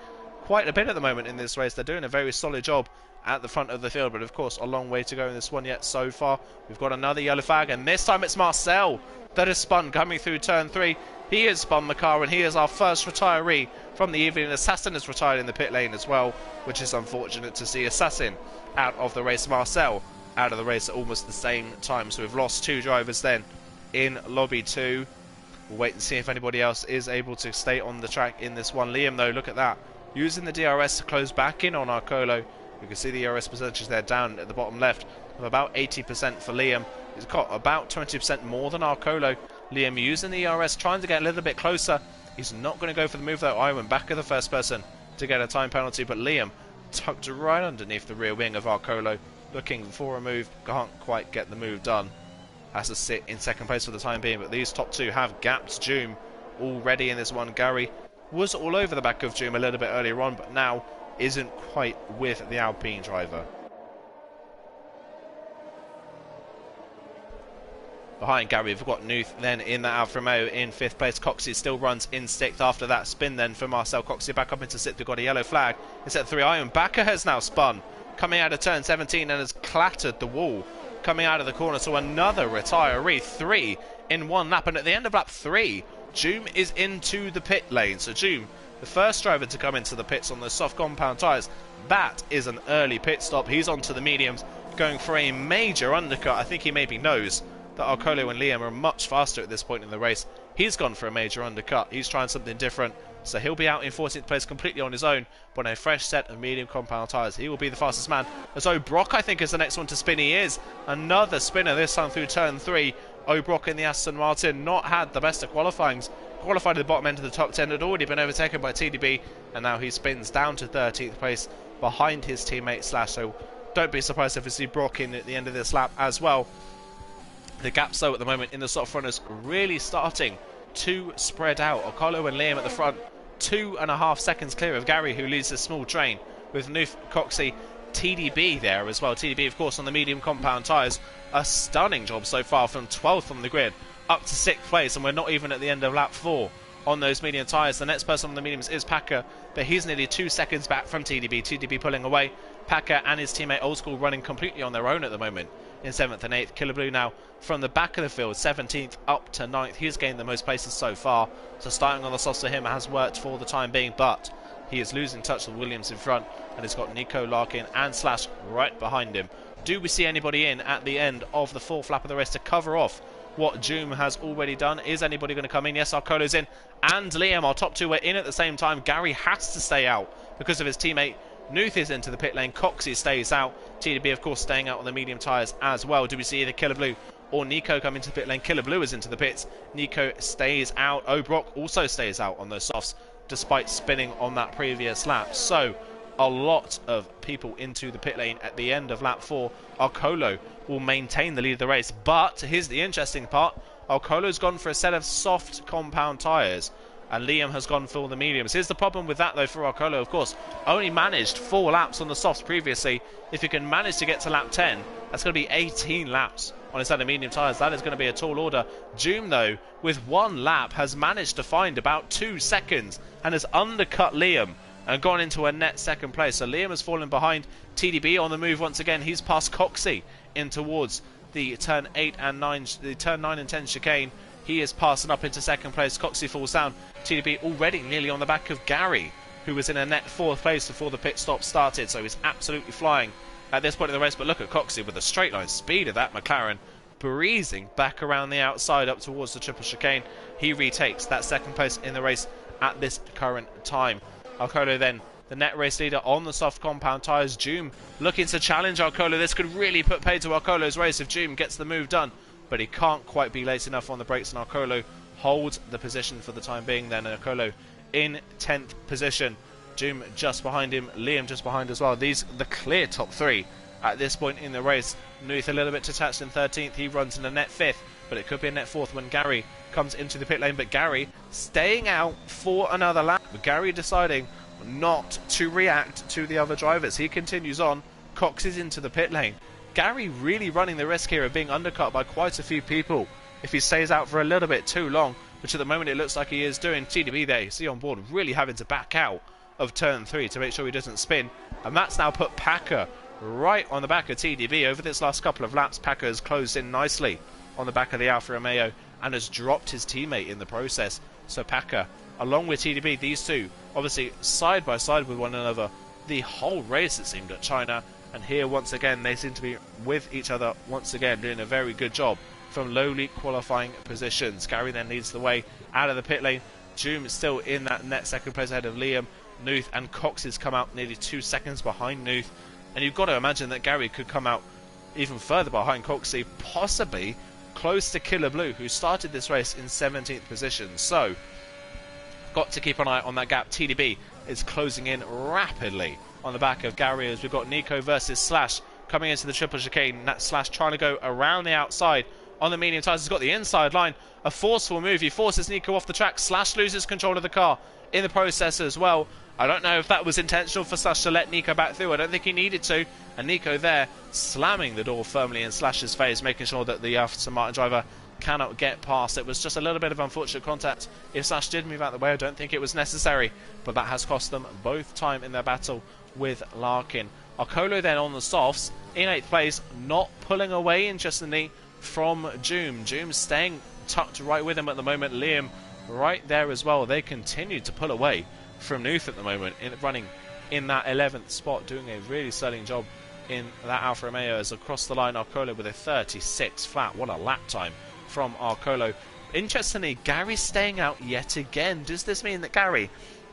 quite a bit at the moment in this race. They're doing a very solid job at the front of the field, but of course a long way to go in this one yet so far. We've got another yellow flag, and this time it's Marcel that is spun coming through turn 3. He has spun the car, and he is our first retiree from the evening. Assassin has retired in the pit lane as well, which is unfortunate to see. Assassin out of the race, Marcel out of the race at almost the same time. So we've lost 2 drivers then in lobby 2. We'll wait and see if anybody else is able to stay on the track in this one. Liam, though, look at that, using the DRS to close back in on Arcolo. You can see the DRS percentages there down at the bottom left of about 80% for Liam. He's got about 20% more than Arcolo. Liam using the DRS, trying to get a little bit closer. He's not going to go for the move though. I went back of the first person to get a time penalty, but Liam tucked right underneath the rear wing of Arcolo, looking for a move. Can't quite get the move done. Has to sit in 2nd place for the time being, but these top 2 have gapped Joom already in this one. Gary was all over the back of Joom a little bit earlier on, but now isn't quite with the Alpine driver. Behind Gary, we've got Nuth then in the Alfa Romeo in 5th place. Coxey still runs in 6th after that spin then for Marcel. Coxey back up into 6th. We've got a yellow flag. It's at 3 iron. Bakker has now spun, coming out of turn 17 and has clattered the wall coming out of the corner. So another retiree, 3 in 1 lap. And at the end of lap 3, Joom is into the pit lane. So Joom, the first driver to come into the pits on those soft compound tyres. That is an early pit stop. He's onto the mediums, going for a major undercut. I think he maybe knows that Arcolo and Liam are much faster at this point in the race. He's gone for a major undercut. He's trying something different. So he'll be out in 14th place completely on his own, but on a fresh set of medium compound tyres. He will be the fastest man. As O'Brock, I think, is the next one to spin. He is. Another spinner, this time through turn 3. O'Brock in the Aston Martin, not had the best of qualifyings. Qualified at the bottom end of the top 10, had already been overtaken by TDB, and now he spins down to 13th place behind his teammate Slash. So don't be surprised if we see Brock in at the end of this lap as well. The gaps, though, at the moment in the soft runners really starting too spread out. Okolo and Liam at the front, 2.5 seconds clear of Gary, who leads a small train, with Nuth, Coxey, TDB there as well. TDB, of course, on the medium compound tyres. A stunning job so far, from 12th on the grid up to 6th place, and we're not even at the end of lap 4 on those medium tyres. The next person on the mediums is Packer, but he's nearly 2 seconds back from TDB. TDB pulling away. Packer and his teammate Old School running completely on their own at the moment in 7th and 8th. Killer Blue now from the back of the field, 17th up to 9th. He's gained the most places so far, so starting on the softs for him has worked for the time being, but he is losing touch with Williams in front, and he's got Nico, Larkin and Slash right behind him. Do we see anybody in at the end of the 4th lap of the race to cover off what Joom has already done? Is anybody going to come in? Yes, Arcolo's in, and Liam, our top two, were in at the same time. Gary has to stay out because of his teammate. Nuth is into the pit lane. Coxey stays out. TDB, of course, staying out on the medium tyres as well. Do we see either Killer Blue or Nico come into the pit lane? Killer Blue is into the pits. Nico stays out. O'Brock also stays out on those softs, despite spinning on that previous lap. So a lot of people into the pit lane at the end of lap 4. Arcolo will maintain the lead of the race, but here's the interesting part. Arcolo's gone for a set of soft compound tyres, and Liam has gone for the mediums. Here's the problem with that though for Arcolo, of course. Only managed 4 laps on the softs previously. If he can manage to get to lap 10, that's going to be 18 laps on a set of medium tyres. That is going to be a tall order. Joom, though, with 1 lap, has managed to find about 2 seconds and has undercut Liam and gone into a net 2nd place. So Liam has fallen behind. TDB on the move once again. He's past Coxey in towards the turn 8 and 9, the turn 9 and 10 chicane. He is passing up into 2nd place. Coxey falls down. TDB already nearly on the back of Gary, who was in a net 4th place before the pit stop started. So he's absolutely flying at this point in the race. But look at Coxey with the straight line speed of that McLaren, breezing back around the outside up towards the triple chicane. He retakes that 2nd place in the race at this current time. Arcolo then the net race leader on the soft compound tyres. Joom looking to challenge Arcolo. This could really put paid to Arcolo's race if Joom gets the move done, but he can't quite be late enough on the brakes, and Arcolo holds the position for the time being. Then Arcolo in 10th position. Joom just behind him. Liam just behind as well. These the clear top 3 at this point in the race. Nuth a little bit detached in 13th. He runs in a net 5th, but it could be a net 4th when Gary comes into the pit lane. But Gary staying out for another lap. Gary deciding not to react to the other drivers. He continues on. Cox is into the pit lane. Gary really running the risk here of being undercut by quite a few people if he stays out for a little bit too long, which at the moment it looks like he is doing. TDB there, you see on board, really having to back out of turn 3 to make sure he doesn't spin, and that's now put Packer right on the back of TDB. Over this last couple of laps, Packer has closed in nicely on the back of the Alfa Romeo and has dropped his teammate in the process. So Packer, along with TDB, these two obviously side by side with one another the whole race, it seemed, at China. And here once again they seem to be with each other once again, doing a very good job from lowly qualifying positions. Gary then leads the way out of the pit lane. Joom is still in that net 2nd place ahead of Liam. Nuth and Cox has come out nearly 2 seconds behind Nuth, and you've got to imagine that Gary could come out even further behind Coxey, possibly close to Killer Blue, who started this race in 17th position. So got to keep an eye on that gap. TDB is closing in rapidly on the back of Gary as we've got Nico versus Slash coming into the triple chicane. That Slash trying to go around the outside on the medium tyres. He's got the inside line. A forceful move. He forces Nico off the track. Slash loses control of the car in the process as well. I don't know if that was intentional for Slash to let Nico back through. I don't think he needed to. And Nico there slamming the door firmly in Slash's face, making sure that the Aston Martin driver cannot get past. It was just a little bit of unfortunate contact. If Slash did move out the way, I don't think it was necessary, but that has cost them both time in their battle with Larkin. Arcolo then on the softs in 8th place, not pulling away interestingly from Joom. Joom staying tucked right with him at the moment. Liam right there as well. They continue to pull away from Nuth at the moment, running in that 11th spot, doing a really sterling job in that Alfa Romeo as across the line Arcolo with a 36 flat. What a lap time from Arcolo. Interestingly, Gary's staying out yet again. Does this mean that Gary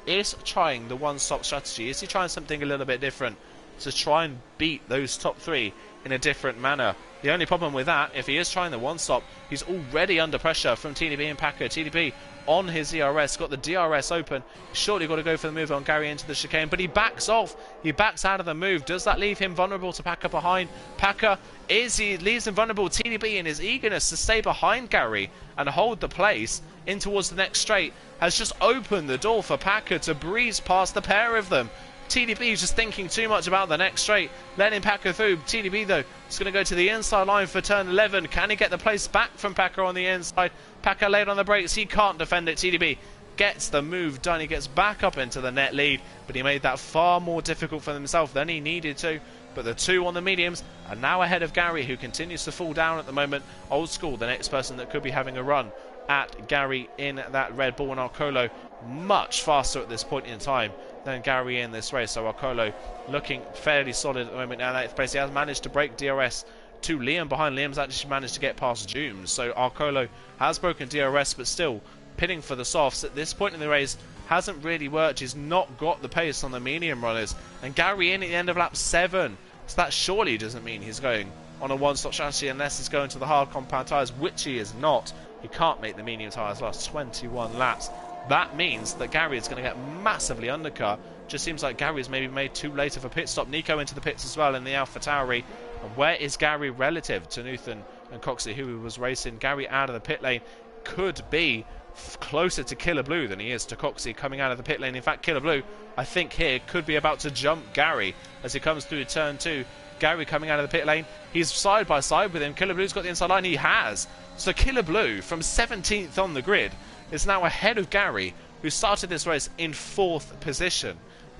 is trying the one-stop strategy? Is he trying something a little bit different to try and beat those top 3 in a different manner? The only problem with that, if he is trying the one-stop, he's already under pressure from TDB and Packer. TDB on his ERS, got the DRS open, shortly got to go for the move on Gary into the chicane, but he backs off, he backs out of the move. Does that leave him vulnerable to Packer behind? Packer he leaves him vulnerable. TDB, in his eagerness to stay behind Gary and hold the place in towards the next straight, has just opened the door for Packer to breeze past the pair of them. TDB is just thinking too much about the next straight, letting Packer through. TDB, though, is going to go to the inside line for turn 11. Can he get the place back from Packer on the inside? Packer laid on the brakes. He can't defend it. TDB gets the move done. He gets back up into the net lead, but he made that far more difficult for himself than he needed to. But the two on the mediums are now ahead of Gary, who continues to fall down at the moment. Old School, the next person that could be having a run at Gary in that Red Bull, and Arcolo much faster at this point in time than Gary in this race. So Arcolo looking fairly solid at the moment. Now that place, he has managed to break DRS to Liam behind. Liam's actually managed to get past June, so Arcolo has broken DRS, but still pitting for the softs at this point in the race hasn't really worked. He's not got the pace on the medium runners, and Gary in at the end of lap 7, so that surely doesn't mean he's going on a one-stop strategy unless he's going to the hard compound tyres, which he is not. He can't make the medium tyres last 21 laps. That means that Gary is going to get massively undercut. Just seems like Gary's maybe made too late of a pit stop. Nico into the pits as well in the AlphaTauri. And where is Gary relative to Newton and Coxey, who he was racing? Gary out of the pit lane could be closer to Killer Blue than he is to Coxey coming out of the pit lane. In fact, Killer Blue, I think here, could be about to jump Gary as he comes through turn 2. Gary coming out of the pit lane. He's side by side with him. Killer Blue's got the inside line. He has. So Killer Blue, from 17th on the grid, is now ahead of Gary, who started this race in 4th position.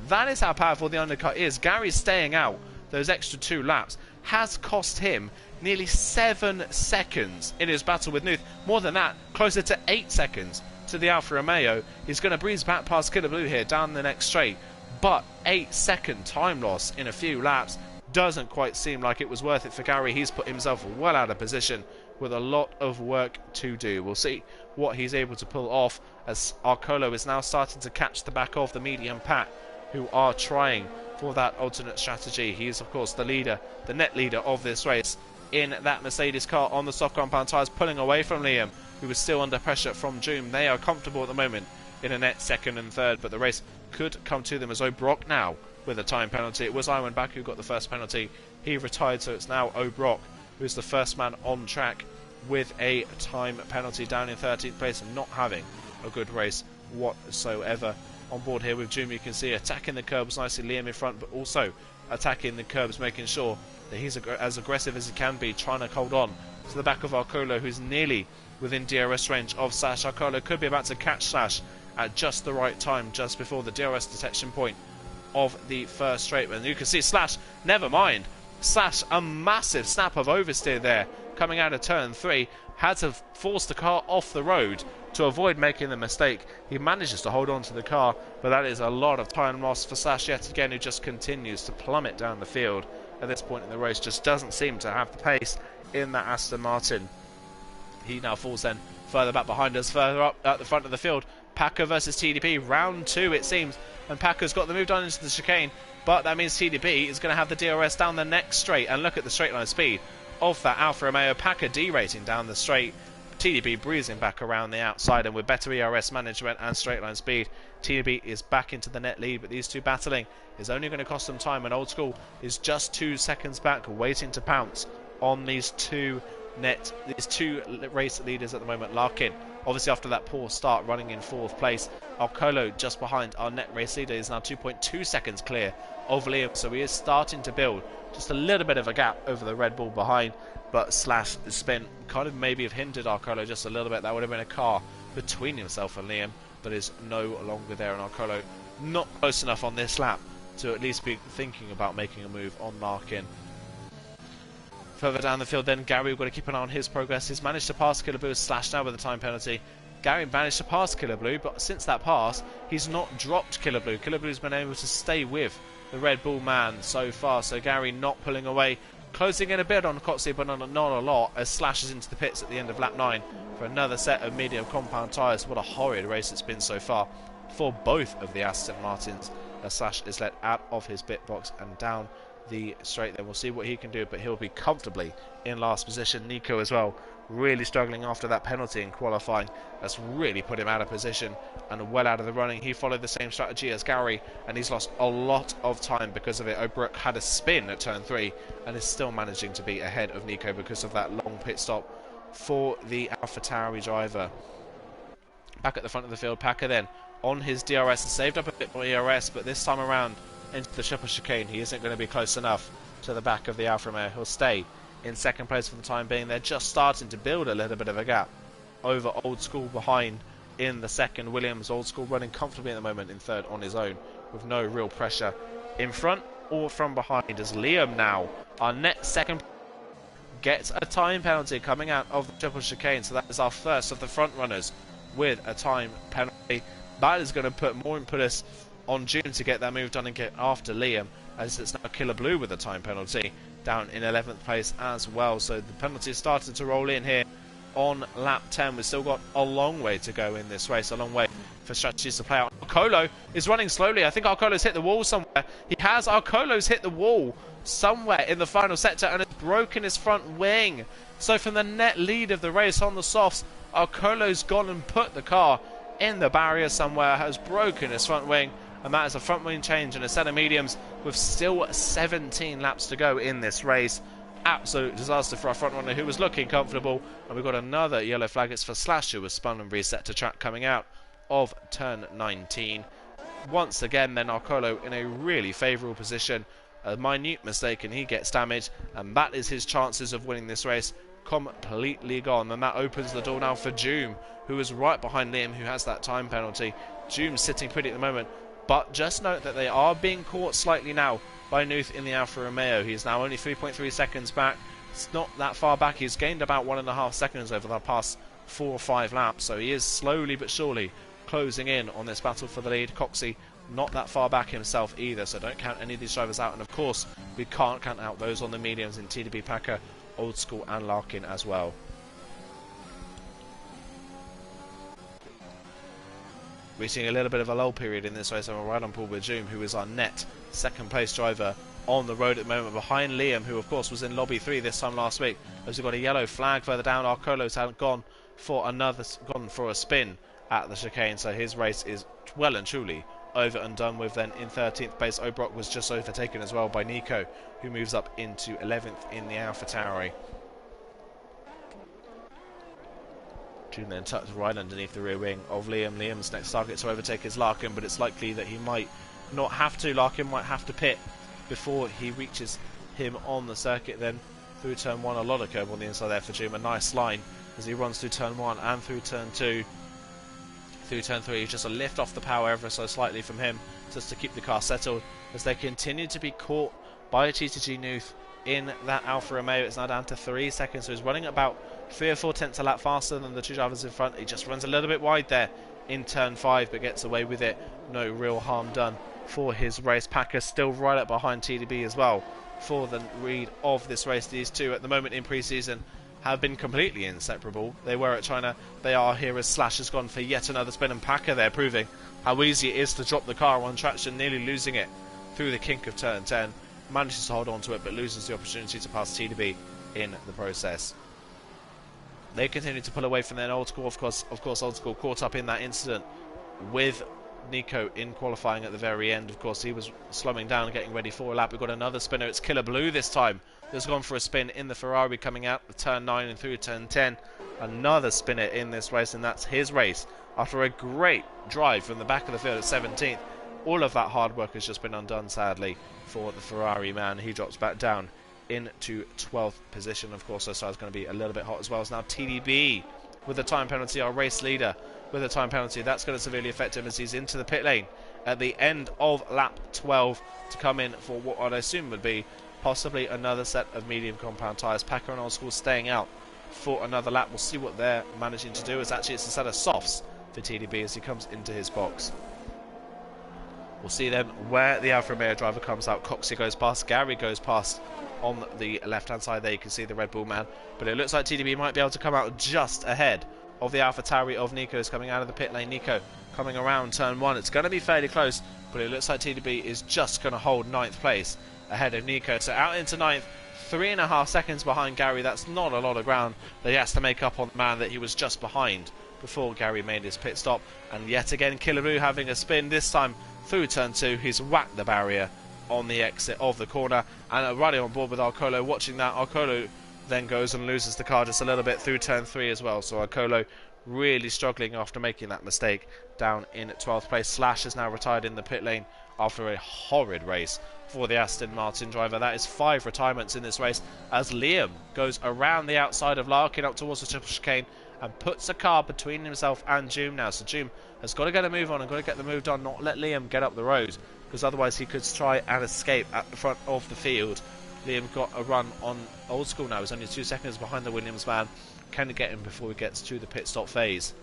That is how powerful the undercut is. Gary staying out those extra 2 laps has cost him nearly 7 seconds in his battle with Nuth. More than that, closer to 8 seconds to the Alfa Romeo. He's going to breeze back past Killer Blue here down the next straight, but 8-second time loss in a few laps doesn't quite seem like it was worth it for Gary. He's put himself well out of position with a lot of work to do. We'll see what he's able to pull off as Arcolo is now starting to catch the back of the medium pack, who are trying for that alternate strategy. He is, of course, the leader, the net leader of this race in that Mercedes car on the soft compound tyres, pulling away from Liam, who is still under pressure from June. They are comfortable at the moment in a net second and third, but the race could come to them as O'Brock now with a time penalty. It was Iwan Baku who got the first penalty. He retired, so it's now O'Brock who's the first man on track with a time penalty, down in 13th place and not having a good race whatsoever. On board here with June, you can see attacking the curbs nicely, Liam in front, but also attacking the curbs, making sure that he's as aggressive as he can be, trying to hold on to the back of Arcolo, who's nearly within DRS range of Slash. Arcolo could be about to catch Slash at just the right time, just before the DRS detection point of the first straight. And you can see Slash, never mind, Slash, a massive snap of oversteer there coming out of turn 3, had to force the car off the road to avoid making the mistake. He manages to hold on to the car, but that is a lot of time lost for Slash yet again, who just continues to plummet down the field at this point in the race. Just doesn't seem to have the pace in that Aston Martin. He now falls then further back behind us, further up at the front of the field. Packer versus TDP, round 2 it seems, and Packer's got the move done into the chicane, but that means TDP is going to have the DRS down the next straight. And look at the straight line speed of that Alfa Romeo. Packer derating down the straight, TDP breezing back around the outside, and with better ERS management and straight line speed, TDP is back into the net lead. But these two battling is only going to cost them time, and Old School is just 2 seconds back, waiting to pounce on these two race leaders at the moment. Larkin, obviously after that poor start, running in 4th place. Arcolo just behind our net race leader is now 2.2 seconds clear of Liam, so he is starting to build just a little bit of a gap over the Red Bull behind. But Slash spin kind of maybe have hindered Arcolo just a little bit. That would have been a car between himself and Liam, but is no longer there, and Arcolo not close enough on this lap to at least be thinking about making a move on Larkin. Further down the field then, Gary, we've got to keep an eye on his progress. He's managed to pass Killer Blue, Slash now with a time penalty. Gary managed to pass Killer Blue, but since that pass, he's not dropped Killer Blue. Killer Blue's been able to stay with the Red Bull man so far, so Gary not pulling away. Closing in a bit on Cotsey, but not a lot, as Slash is into the pits at the end of lap 9 for another set of medium compound tyres. What a horrid race it's been so far for both of the Aston Martins, as Slash is let out of his pit box and down the straight. Then we'll see what he can do, but he'll be comfortably in last position. Nico as well, really struggling after that penalty in qualifying. That's really put him out of position and well out of the running. He followed the same strategy as Gary, and he's lost a lot of time because of it. O'Brooke had a spin at turn 3 and is still managing to be ahead of Nico because of that long pit stop for the AlphaTauri driver. Back at the front of the field, Packer then on his DRS has saved up a bit more ERS, but this time around into the triple chicane he isn't going to be close enough to the back of the Alfa Romeo. He'll stay in second place for the time being. They're just starting to build a little bit of a gap over Old School behind in the second. Williams, Old School, running comfortably at the moment in third on his own with no real pressure in front or from behind, as Liam now, our next second, gets a time penalty coming out of the triple chicane. So that is our first of the front runners with a time penalty. That is going to put more impetus on June to get that move done and get after Liam, as it's now Killer Blue with a time penalty down in 11th place as well. So the penalty started to roll in here on lap 10. We've still got a long way to go in this race, a long way for strategies to play out. Arcolo is running slowly. I think Arcolo's hit the wall somewhere. He has. Arcolo's hit the wall somewhere in the final sector and has broken his front wing. So from the net lead of the race on the softs, Arcolo's gone and put the car in the barrier somewhere, has broken his front wing, and that is a front wing change and a set of mediums with still 17 laps to go in this race. Absolute disaster for our front runner, who was looking comfortable. And we've got another yellow flag. It's for Slash, who was spun and reset to track coming out of turn 19. Once again then Arcolo in a really favourable position. A minute mistake and he gets damaged, and that is his chances of winning this race completely gone. And that opens the door now for Joom, who is right behind Liam, who has that time penalty. Joom's sitting pretty at the moment, but just note that they are being caught slightly now by Nuth in the Alfa Romeo. He's now only 3.3 seconds back. It's not that far back. He's gained about 1.5 seconds over the past 4 or 5 laps, so he is slowly but surely closing in on this battle for the lead. Coxey not that far back himself either, so don't count any of these drivers out. And of course we can't count out those on the mediums in TDB, Packer, Old School and Larkin as well. We're seeing a little bit of a lull period in this race, and we're right on board with Joom, who is our net second place driver on the road at the moment, behind Liam, who of course was in lobby 3 this time last week. As we've got a yellow flag further down, Arcolo's gone for a spin at the chicane, so his race is well and truly over and done with. Then in 13th place, O'Brock was just overtaken as well by Nico, who moves up into 11th in the AlphaTauri. June then tucked right underneath the rear wing of Liam. Liam's next target to overtake is Larkin, but it's likely that he might not have to. Larkin might have to pit before he reaches him on the circuit. Then through turn 1, a lot of curb on the inside there for June. A nice line as he runs through turn 1 and through turn 2. Through turn 3, just a lift off the power ever so slightly from him, just to keep the car settled, as they continue to be caught by TTG Nuth in that Alfa Romeo. It's now down to 3 seconds, so he's running about 3 or 4 tenths a lap faster than the 2 drivers in front. He just runs a little bit wide there in turn 5, but gets away with it. No real harm done for his race. Packer still right up behind TDB as well for the lead of this race. These two at the moment in pre-season have been completely inseparable. They were at China, they are here as Slash has gone for yet another spin, and Packer there proving how easy it is to drop the car on traction, nearly losing it through the kink of turn 10. Manages to hold on to it, but loses the opportunity to pass TDB in the process. They continue to pull away from their Old School. Of course, Old School caught up in that incident with Nico in qualifying at the very end. Of course, he was slowing down and getting ready for a lap. We've got another spinner. It's Killer Blue this time. That's gone for a spin in the Ferrari coming out of turn 9 and through turn 10. Another spinner in this race, and that's his race. After a great drive from the back of the field at 17th, all of that hard work has just been undone, sadly, for the Ferrari man. He drops back down into 12th position. Of course, so it's going to be a little bit hot as well. It's now TDB with a time penalty, our race leader with a time penalty. That's going to severely affect him as he's into the pit lane at the end of lap 12 to come in for what I'd assume would be possibly another set of medium compound tyres. Packer and Old School staying out for another lap. We'll see what they're managing to do. It's a set of softs for TDB as he comes into his box. We'll see then where the Alfa Romeo driver comes out. Coxey goes past, Gary goes past on the left-hand side there. You can see the Red Bull man, but it looks like TDB might be able to come out just ahead of the AlphaTauri of Nico's coming out of the pit lane. Nico coming around turn 1. It's going to be fairly close, but it looks like TDB is just going to hold 9th place ahead of Nico. So out into 9th, 3.5 seconds behind Gary. That's not a lot of ground that he has to make up on the man that he was just behind before Gary made his pit stop. And yet again, Killaboo having a spin, this time through turn 2. He's whacked the barrier on the exit of the corner, and riding on board with Arcolo. Watching that, Arcolo then goes and loses the car just a little bit through turn 3 as well. So Arcolo really struggling after making that mistake down in 12th place. Slash is now retired in the pit lane after a horrid race for the Aston Martin driver. That is 5 retirements in this race as Liam goes around the outside of Larkin up towards the triple chicane and puts a car between himself and Doom now. So Doom has got to get a move on and got to get the move done, not let Liam get up the road, because otherwise he could try and escape at the front of the field. Liam got a run on Old School now. He's only 2 seconds behind the Williams man. Can he get him before he gets to the pit stop phase?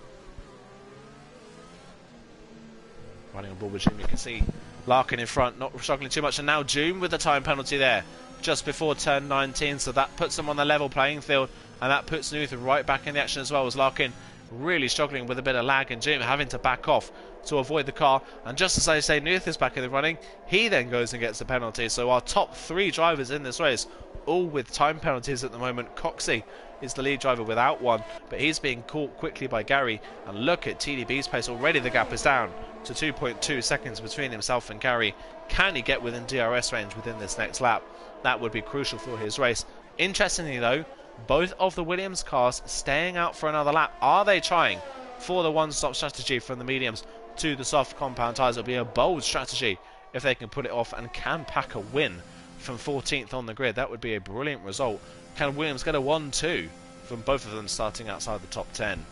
Running on board with Doom, you can see Larkin in front, not struggling too much, and now Doom with the time penalty there just before turn 19, so that puts them on the level playing field, and that puts Nuth right back in the action as well, as Larkin really struggling with a bit of lag and Doom having to back off to avoid the car. And just as I say, Nuth is back in the running, he then goes and gets the penalty. So our top 3 drivers in this race, all with time penalties at the moment. Coxey is the lead driver without one, but he's being caught quickly by Gary. And look at TDB's pace, already the gap is down to 2.2 seconds between himself and Gary. Can he get within DRS range within this next lap? That would be crucial for his race. Interestingly though, both of the Williams cars staying out for another lap. Are they trying for the one-stop strategy from the mediums to the soft compound tyres? It'll be a bold strategy if they can put it off and can pack a win from 14th on the grid. That would be a brilliant result. Can Williams get a 1-2 from both of them starting outside the top 10?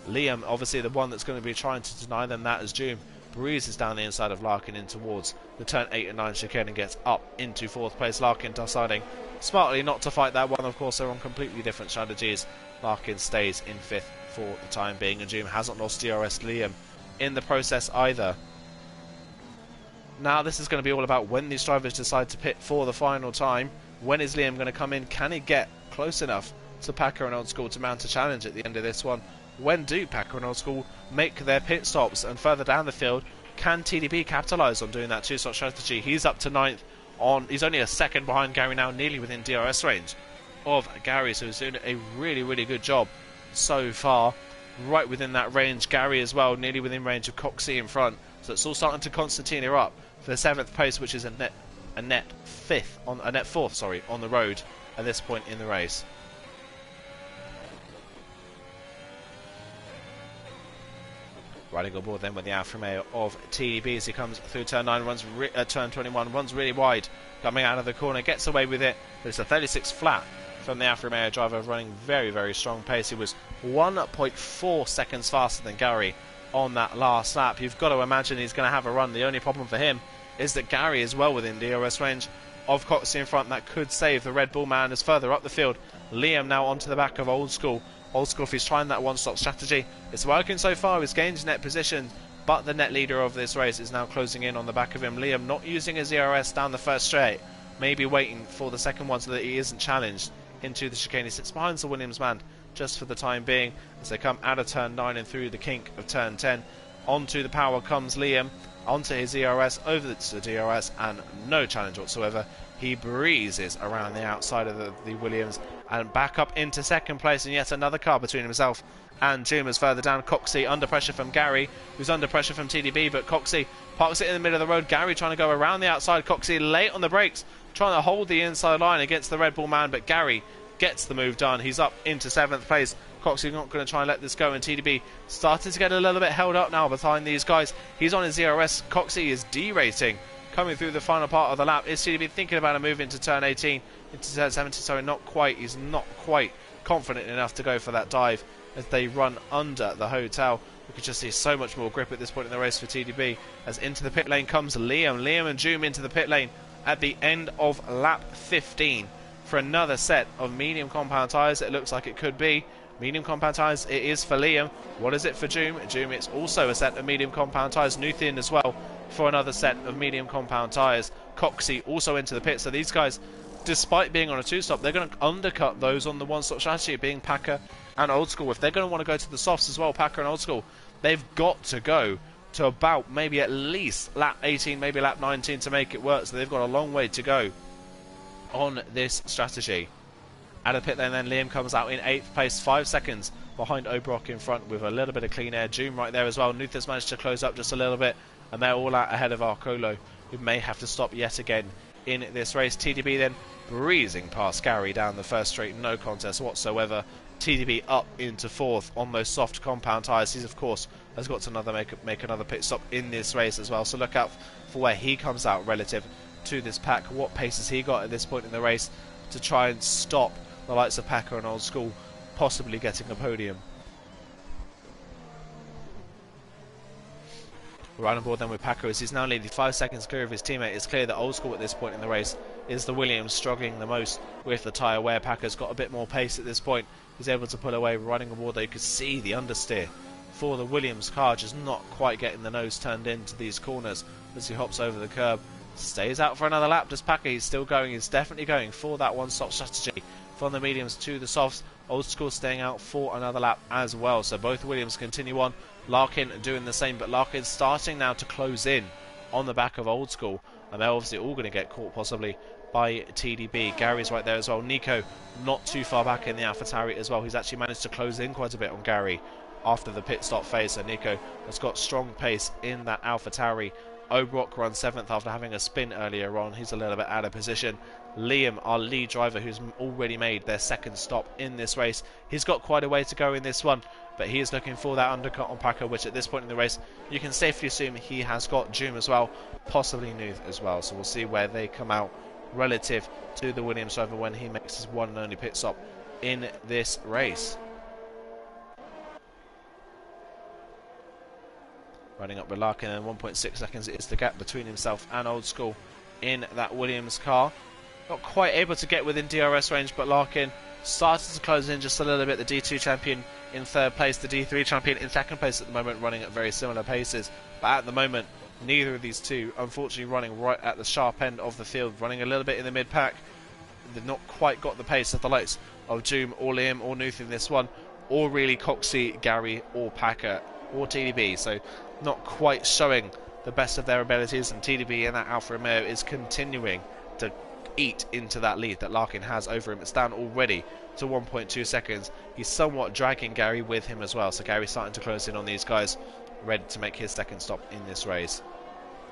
Liam, obviously the one that's going to be trying to deny them that, as Doom breezes down the inside of Larkin in towards the turn 8 and 9 chicane and gets up into 4th place. Larkin deciding smartly not to fight that one. Of course, they're on completely different strategies. Larkin stays in 5th for the time being, and Doom hasn't lost DRS Liam in the process either. Now this is going to be all about when these drivers decide to pit for the final time. When is Liam going to come in? Can he get close enough to Packer and Old School to mount a challenge at the end of this one? When do Packer and Old School make their pit stops? And further down the field, can TDB capitalise on doing that 2-stop strategy? He's up to 9th. He's only a second behind Gary now, nearly within DRS range of Gary, so he's doing a really good job so far. Right within that range, Gary as well, nearly within range of Coxey in front. So it's all starting to concertina up for the 7th place, which is a net 4th, sorry, on the road at this point in the race. Riding on board then with the Alfa Romeo of TDB as he comes through turn 9, turn 21, runs really wide, coming out of the corner, gets away with it, but it's a 36 flat from the Alfa Romeo driver, running very strong pace. He was 1.4 seconds faster than Gary on that last lap. You've got to imagine he's going to have a run. The only problem for him is that Gary is well within DRS range of Coxey in front. That could save the Red Bull man as further up the field. Liam now onto the back of Old School. Old School, if he's trying that one-stop strategy, it's working so far. He's gained net position, but the net leader of this race is now closing in on the back of him. Liam not using his ERS down the first straight, maybe waiting for the second one so that he isn't challenged into the chicane. He sits behind the Williams man just for the time being as they come out of turn 9 and through the kink of turn 10. Onto the power comes Liam, onto his ERS, over to the DRS, and no challenge whatsoever. He breezes around the outside of the Williams and back up into second place, and yet another car between himself and Doom is further down. Coxey under pressure from Gary, who's under pressure from TDB, but Coxey parks it in the middle of the road. Gary trying to go around the outside. Coxey late on the brakes, trying to hold the inside line against the Red Bull man, but Gary gets the move done. He's up into 7th place. Coxey not going to try and let this go, and TDB starting to get a little bit held up now behind these guys. He's on his ERS. Coxey is derating coming through the final part of the lap. Is TDB thinking about a move into turn 18, into turn 17? Sorry, not quite. He's not quite confident enough to go for that dive as they run under the hotel. We could just see so much more grip at this point in the race for TDB as into the pit lane comes Liam. Liam and Doom into the pit lane at the end of lap 15 for another set of medium compound tyres. It looks like it could be medium compound tyres. It is for Liam. What is it for Doom? Doom, it's also a set of medium compound tyres. Nuthin as well for another set of medium compound tyres. Coxey also into the pit. So these guys, despite being on a 2-stop, they're going to undercut those on the 1-stop strategy, being Packer and Old School. If they're going to want to go to the softs as well, Packer and Old School, they've got to go to about maybe at least lap 18, maybe lap 19 to make it work. So they've got a long way to go on this strategy. Out of pit lane then, Liam comes out in 8th place, 5 seconds behind Obrock in front with a little bit of clean air. Doom right there as well. Nuth has managed to close up just a little bit, and they're all out ahead of Arcolo, who may have to stop yet again in this race. TDB then breezing past Gary down the first straight, no contest whatsoever. TDB up into 4th on those soft compound tyres. He's of course has got to make another pit stop in this race as well, so look out for where he comes out relative to this pack. What pace has he got at this point in the race to try and stop the likes of Packer and Old School possibly getting a podium? Right on board then with Packer as he's now leading 5 seconds clear of his teammate. It's clear that Old School at this point in the race is the Williams struggling the most with the tyre wear. Packer's got a bit more pace at this point. He's able to pull away, riding on board though. You could see the understeer for the Williams car just not quite getting the nose turned into these corners as he hops over the curb. Stays out for another lap. Does Packer? He's still going. He's definitely going for that one-stop strategy from the mediums to the softs. Old School staying out for another lap as well. So both Williams continue on. Larkin doing the same, but Larkin's starting now to close in on the back of Old School, and they're obviously all going to get caught possibly by TDB. Gary's right there as well. Nico not too far back in the AlphaTauri as well. He's actually managed to close in quite a bit on Gary after the pit stop phase. So Nico has got strong pace in that AlphaTauri. Obrock runs 7th after having a spin earlier on. He's a little bit out of position. Liam, our lead driver, who's already made their second stop in this race, he's got quite a way to go in this one, but he is looking for that undercut on Packer, which at this point in the race you can safely assume he has got Doom as well, possibly Nuth as well. So we'll see where they come out relative to the Williams driver when he makes his one and only pit stop in this race. Running up with Larkin, and 1.6 seconds is the gap between himself and Old School in that Williams car. Not quite able to get within DRS range, but Larkin started to close in just a little bit. The D2 champion in 3rd place, the D3 champion in 2nd place at the moment, running at very similar paces. But at the moment, neither of these two, unfortunately, running right at the sharp end of the field, running a little bit in the mid-pack. They've not quite got the pace of the likes of Doom or Liam or Nuth in this one, or really Coxey, Gary or Packer or TDB. So not quite showing the best of their abilities, and TDB in that Alfa Romeo is continuing to eat into that lead that Larkin has over him. It's down already to 1.2 seconds. He's somewhat dragging Gary with him as well, so Gary's starting to close in on these guys, ready to make his second stop in this race.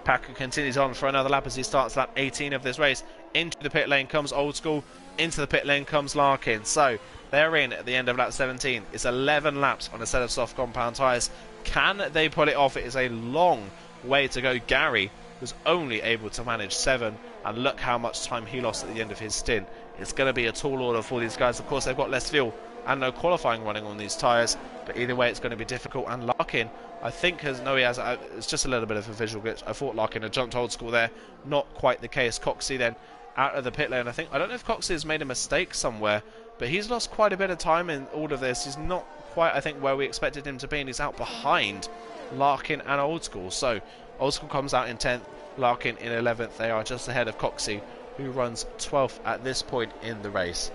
Packer continues on for another lap as he starts lap 18 of this race. Into the pit lane comes Old School, into the pit lane comes Larkin. So they're in at the end of lap 17. It's 11 laps on a set of soft compound tyres. Can they pull it off? It is a long way to go. Gary was only able to manage 7, and look how much time he lost at the end of his stint. It's going to be a tall order for these guys. Of course, they've got less fuel and no qualifying running on these tyres, but either way it's going to be difficult. And Larkin, I think, it's just a little bit of a visual glitch. I thought Larkin had jumped Old School there. Not quite the case. Coxey then out of the pit lane. I don't know if Coxey has made a mistake somewhere, but he's lost quite a bit of time in all of this. He's not quite, I think, where we expected him to be, and he's out behind Larkin and Old School. So Old School comes out in 10th, Larkin in 11th. They are just ahead of Coxey, who runs 12th at this point in the race.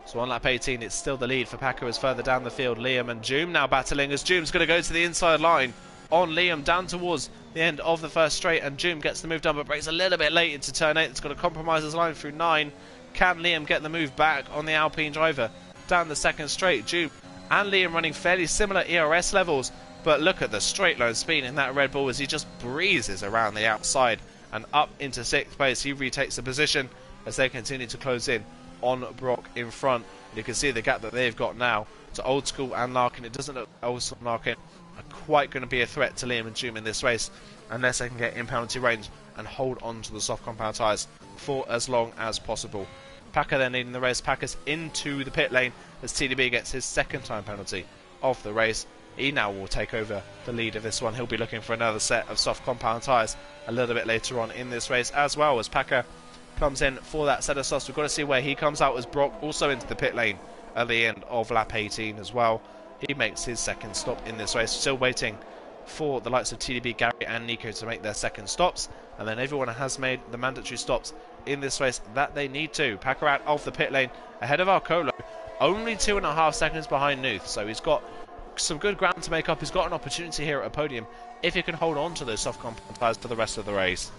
So on lap 18, it's still the lead for Packer as further down the field. Liam and Doom now battling as Doom's going to go to the inside line on Liam down towards the end of the first straight, and Doom gets the move done but breaks a little bit late into turn 8. It's got to compromise his line through 9. Can Liam get the move back on the Alpine driver down the second straight? Doom and Liam running fairly similar ERS levels, but look at the straight line speed in that Red Bull as he just breezes around the outside and up into 6th place. He retakes the position as they continue to close in on Brock in front. You can see the gap that they've got now to Old School and Larkin. It doesn't look Old School and Larkin are quite going to be a threat to Liam and Doom in this race unless they can get in penalty range and hold on to the soft compound tyres for as long as possible. Packer then leading the race. Packer's into the pit lane as TDB gets his second time penalty of the race. He now will take over the lead of this one. He'll be looking for another set of soft compound tyres a little bit later on in this race, as well as Packer comes in for that set of softs. We've got to see where he comes out as Brock also into the pit lane at the end of lap 18 as well. He makes his second stop in this race. Still waiting for the likes of TDB, Gary and Nico to make their second stops, and then everyone has made the mandatory stops in this race that they need to. Packer out of the pit lane ahead of Arcolo, only 2.5 seconds behind Nuth, so he's got some good ground to make up. He's got an opportunity here at a podium if he can hold on to those soft compound tyres for the rest of the race.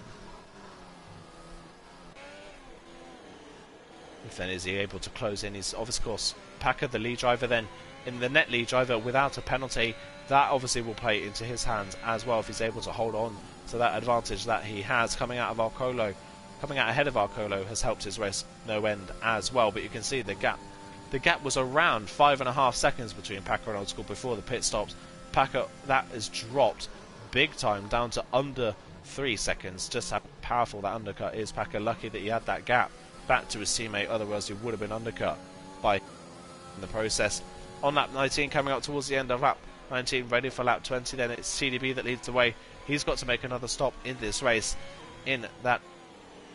If then is he able to close in, he's of course Packer the lead driver then in the net lead driver without a penalty. That obviously will play into his hands as well if he's able to hold on to that advantage that he has coming out of Arcolo. Coming out ahead of Arcolo has helped his race no end as well, but you can see the gap. The gap was around 5.5 seconds between Packer and Old School before the pit stops. Packer, that has dropped big time down to under 3 seconds. Just how powerful that undercut is. Packer lucky that he had that gap back to his teammate, otherwise he would have been undercut by in the process. On lap 19, coming up towards the end of lap 19, ready for lap 20, then it's TDB that leads the way. He's got to make another stop in this race in that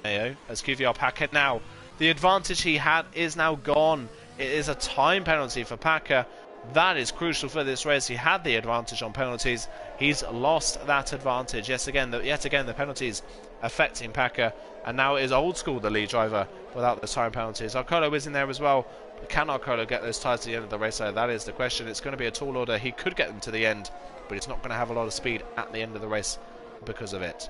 as QVR Packer now. The advantage he had is now gone. It is a time penalty for Packer. That is crucial for this race. He had the advantage on penalties. He's lost that advantage. Yet again, the penalties affecting Packer. And now it is Old School, the lead driver, without those time penalties. Arcolo is in there as well. Can Arcolo get those tyres to the end of the race? So that is the question. It's going to be a tall order. He could get them to the end, but he's not going to have a lot of speed at the end of the race because of it.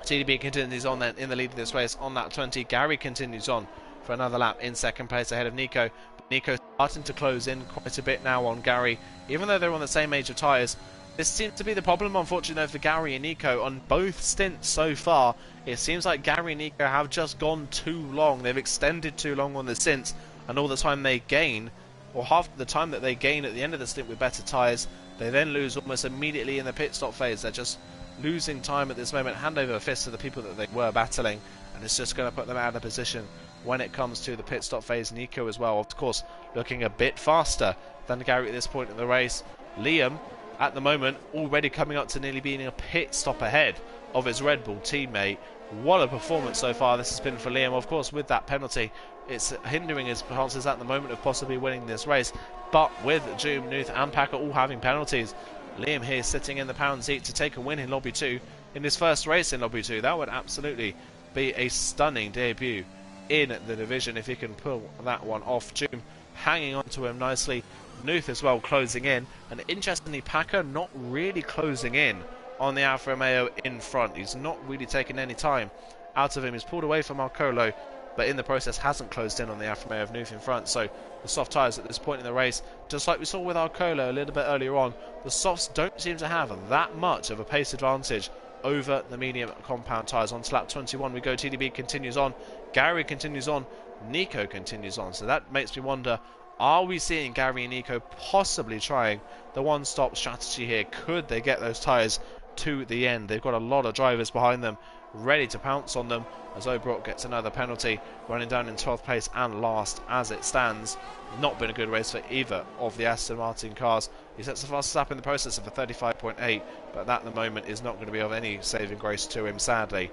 TDB continues on then in the lead of this race on lap 20. Gary continues on for another lap in second place ahead of Nico. Nico starting to close in quite a bit now on Gary, even though they're on the same age of tyres. This seems to be the problem, unfortunately, for Gary and Nico on both stints so far. It seems like Gary and Nico have just gone too long. They've extended too long on the stints, and all the time they gain, or half the time that they gain at the end of the stint with better tyres, they then lose almost immediately in the pit stop phase. They're just losing time at this moment, hand over fist to the people that they were battling, and it's just going to put them out of position when it comes to the pit stop phase. Nico as well, of course, looking a bit faster than Gary at this point in the race. Liam, at the moment, already coming up to nearly being a pit stop ahead of his Red Bull teammate. What a performance so far this has been for Liam. Of course, with that penalty, it's hindering his chances at the moment of possibly winning this race, but with Joom, Nuth and Packer all having penalties, Liam here sitting in the pound seat to take a win in Lobby 2 in his first race in Lobby 2. That would absolutely be a stunning debut in the division if he can pull that one off. Joom hanging on to him nicely. Nuth as well closing in. And interestingly, Packer not really closing in on the Alfa Romeo in front. He's not really taking any time out of him. He's pulled away from Arcolo, but in the process hasn't closed in on the Alfa Romeo of Nuth in front. So the soft tyres at this point in the race, just like we saw with Arcolo a little bit earlier on, the softs don't seem to have that much of a pace advantage over the medium compound tyres. On to lap 21 we go. TDB continues on, Gary continues on, Nico continues on. So that makes me wonder, are we seeing Gary and Nico possibly trying the one-stop strategy here? Could they get those tyres to the end? They've got a lot of drivers behind them ready to pounce on them, as O'Brock gets another penalty, running down in 12th place and last as it stands. Not been a good race for either of the Aston Martin cars. He sets the fastest lap in the process of a 35.8, but that at the moment is not going to be of any saving grace to him, sadly.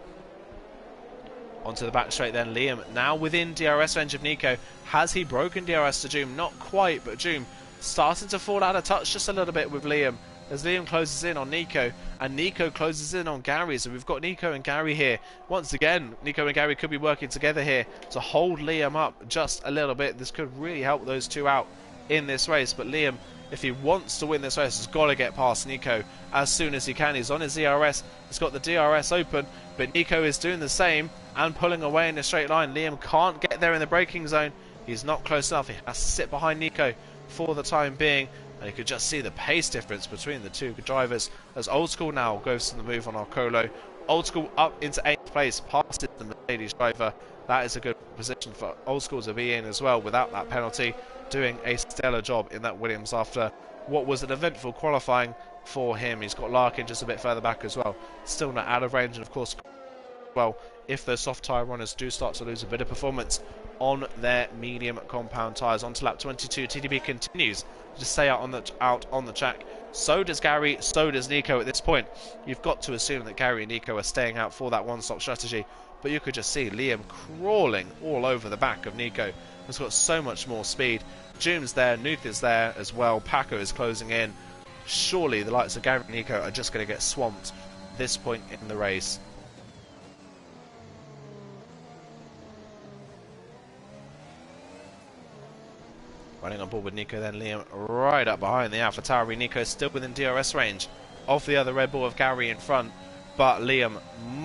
Onto the back straight then, Liam now within DRS range of Nico. Has he broken DRS to Joom? Not quite, but Joom starting to fall out of touch just a little bit with Liam, as Liam closes in on Nico, and Nico closes in on Gary. So we've got Nico and Gary here. Once again, Nico and Gary could be working together here to hold Liam up just a little bit. This could really help those two out in this race. But Liam, if he wants to win this race, has got to get past Nico as soon as he can. He's on his DRS. He's got the DRS open, but Nico is doing the same and pulling away in a straight line. Liam can't get there in the braking zone. He's not close enough. He has to sit behind Nico for the time being. And you could just see the pace difference between the two drivers as Old School now goes to the move on Arcolo. Old School up into 8th place, past the Mercedes driver. That is a good position for Old School to be in as well without that penalty. Doing a stellar job in that Williams after what was an eventful qualifying for him. He's got Larkin just a bit further back as well. Still not out of range, and of course, well, if those soft tyre runners do start to lose a bit of performance on their medium compound tyres. On to lap 22, TDB continues to stay out on the track. So does Gary, so does Nico at this point. You've got to assume that Gary and Nico are staying out for that one-stop strategy, but you could just see Liam crawling all over the back of Nico. He's got so much more speed. Joom's there, Nuth is there as well, Paco is closing in. Surely the likes of Gary and Nico are just going to get swamped at this point in the race. Running on board with Nico, then Liam right up behind the AlphaTauri. Nico still within DRS range of the other Red Bull of Gary in front, but Liam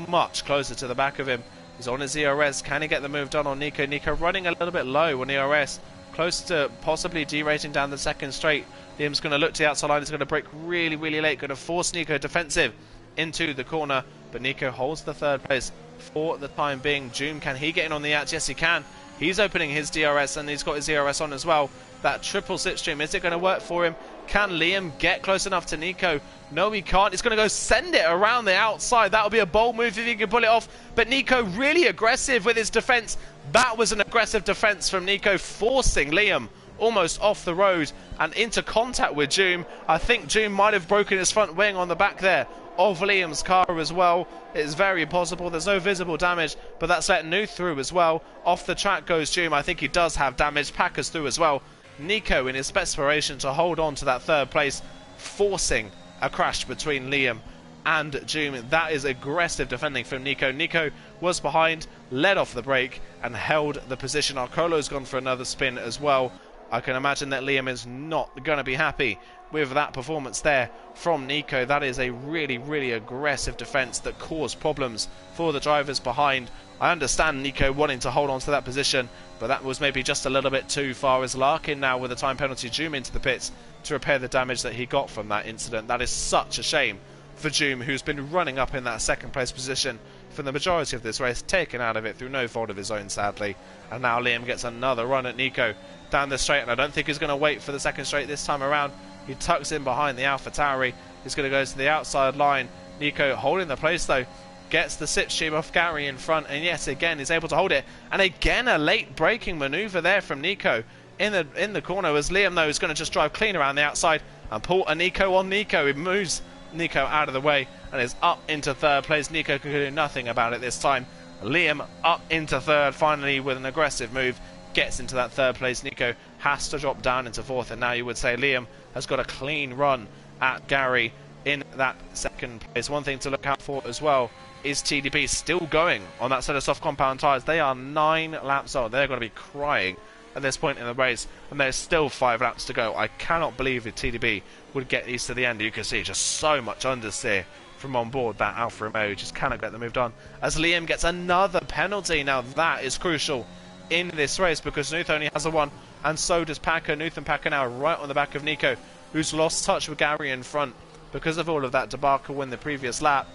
much closer to the back of him. He's on his ERS. Can he get the move done on Nico? Nico running a little bit low on ERS. Close to possibly derating down the second straight. Liam's going to look to the outside line. He's going to break really, really late. Going to force Nico defensive into the corner. But Nico holds the third place for the time being. Joom, can he get in on the outs? Yes, he can. He's opening his DRS and he's got his ERS on as well. That triple slipstream, is it going to work for him? Can Liam get close enough to Nico? No, he can't. He's going to go send it around the outside. That'll be a bold move if he can pull it off. But Nico really aggressive with his defense. That was an aggressive defense from Nico, forcing Liam almost off the road and into contact with Joom. I think Joom might have broken his front wing on the back there of Liam's car as well. It's very possible. There's no visible damage, but that's let Nuth through as well. Off the track goes Joom. I think he does have damage. Packer's through as well. Nico in his desperation to hold on to that third place, forcing a crash between Liam and Joom. That is aggressive defending from Nico. Nico was behind, led off the break and held the position. Arcolo's gone for another spin as well. I can imagine that Liam is not going to be happy with that performance there from Nico. That is a really, really aggressive defence that caused problems for the drivers behind. I understand Nico wanting to hold on to that position, but that was maybe just a little bit too far as Larkin now with a time penalty Joom into the pits to repair the damage that he got from that incident. That is such a shame for Joom, who's been running up in that second place position for the majority of this race, taken out of it through no fault of his own, sadly. And now Liam gets another run at Nico down the straight, and I don't think he's going to wait for the second straight this time around. He tucks in behind the AlphaTauri. He's going to go to the outside line. Nico holding the place though, gets the slipstream off Gary in front, and yes, again is able to hold it. And again a late braking manoeuvre there from Nico in the corner, as Liam though is going to just drive clean around the outside and pull a Nico on Nico. It moves Nico out of the way and is up into third place. Nico can do nothing about it this time. Liam up into third finally with an aggressive move, gets into that third place. Nico has to drop down into fourth, and now you would say Liam has got a clean run at Gary in that second place. One thing to look out for as well is TDB still going on that set of soft compound tyres. They are 9 laps old. They're going to be crying at this point in the race, and there's still 5 laps to go. I cannot believe that TDB would get these to the end. You can see just so much understeer from on board that Alfa Romeo, just cannot get them moved on, as Liam gets another penalty. Now that is crucial in this race because Nuth only has a 1, and so does Packer. Nuth and Packer now right on the back of Nico, who's lost touch with Gary in front because of all of that debacle in the previous lap.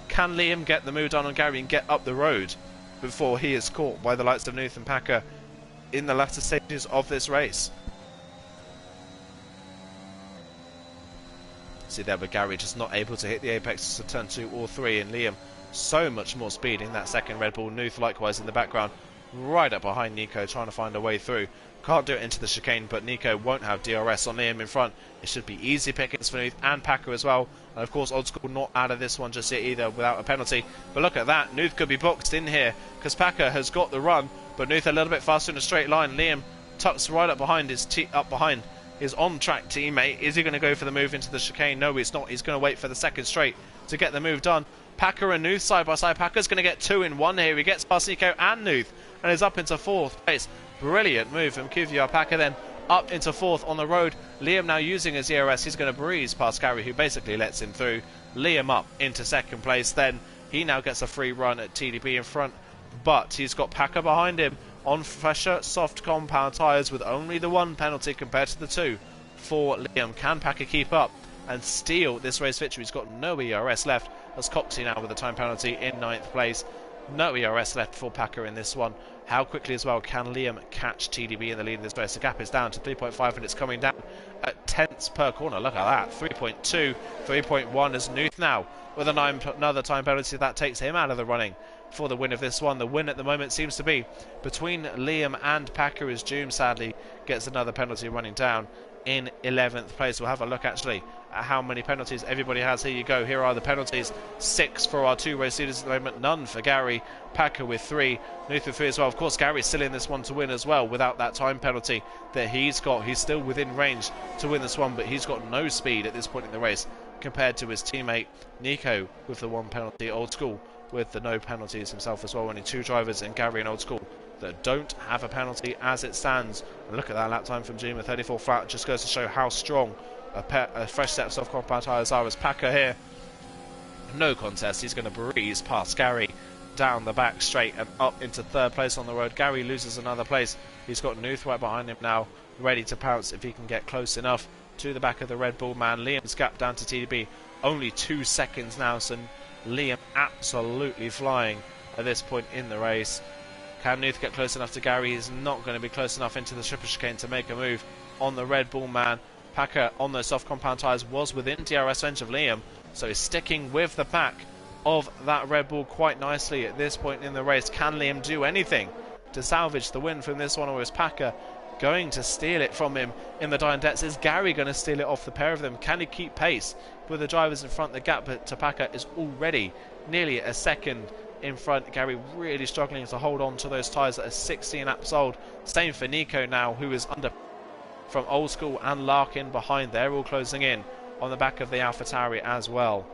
Can Liam get the move done on Gary and get up the road before he is caught by the likes of Nuth and Packer in the latter stages of this race? See there with Gary just not able to hit the apex of turn 2 or 3, and Liam so much more speed in that second Red Bull. Nuth likewise in the background, right up behind Nico, trying to find a way through. Can't do it into the chicane, but Nico won't have DRS on Liam in front. It should be easy pickings for Nuth and Packer as well. And of course, Old School not out of this one just yet either without a penalty. But look at that, Nuth could be boxed in here because Packer has got the run, but Nuth a little bit faster in a straight line. Liam tucks right up behind his on-track teammate. Is he going to go for the move into the chicane? No, he's not. He's going to wait for the second straight to get the move done. Packer and Nuth side by side. Packer's going to get 2 in 1 here. He gets past Nico and Nuth and is up into 4th place. Brilliant move from QVR. Packer then up into 4th on the road. Liam now using his ERS. He's going to breeze past Gary, who basically lets him through. Liam up into 2nd place. Then he now gets a free run at TDB in front, but he's got Packer behind him on fresher soft compound tyres with only the 1 penalty compared to the 2 for Liam. Can Packer keep up and steal this race victory? He's got no ERS left, as Coxey now with a time penalty in 9th place. No ERS left for Packer in this one. How quickly as well can Liam catch TDB in the lead in this race? The gap is down to 3.5 and it's coming down at tenths per corner. Look at that, 3.2, 3.1 as Nuth now with another time penalty. That takes him out of the running for the win of this one. The win at the moment seems to be between Liam and Packer, as Joom sadly gets another penalty running down in 11th place. We'll have a look actually at how many penalties everybody has. Here you go. Here are the penalties. 6 for our 2 race leaders at the moment. None for Gary. Packer with 3. Nuth with 3 as well. Of course, Gary's still in this one to win as well without that time penalty that he's got. He's still within range to win this one, but he's got no speed at this point in the race compared to his teammate Nico with the 1 penalty. Old School with the no penalties himself as well. Only 2 drivers in Gary and Old School that don't have a penalty as it stands. And look at that lap time from Joom, 34 flat. Just goes to show how strong a fresh set of soft compound tyres are, as Packer here, no contest, he's going to breeze past Gary down the back straight and up into third place on the road. Gary loses another place. He's got Nuth right behind him now, ready to pounce if he can get close enough to the back of the Red Bull man. Liam's gap down to TDB, only 2 seconds now, so Liam absolutely flying at this point in the race. Can Nuth get close enough to Gary? He's not going to be close enough into the triple chicane to make a move on the Red Bull man. Packer on those soft compound tyres was within DRS range of Liam, so he's sticking with the pack of that Red Bull quite nicely at this point in the race. Can Liam do anything to salvage the win from this one, or is Packer going to steal it from him in the dying depths? Is Gary going to steal it off the pair of them? Can he keep pace with the drivers in front? The gap to Packer is already nearly a second in front. Gary really struggling to hold on to those tyres that are 16 laps old. Same for Nico now, who is under from Old School and Larkin behind. They're all closing in on the back of the AlphaTauri as well.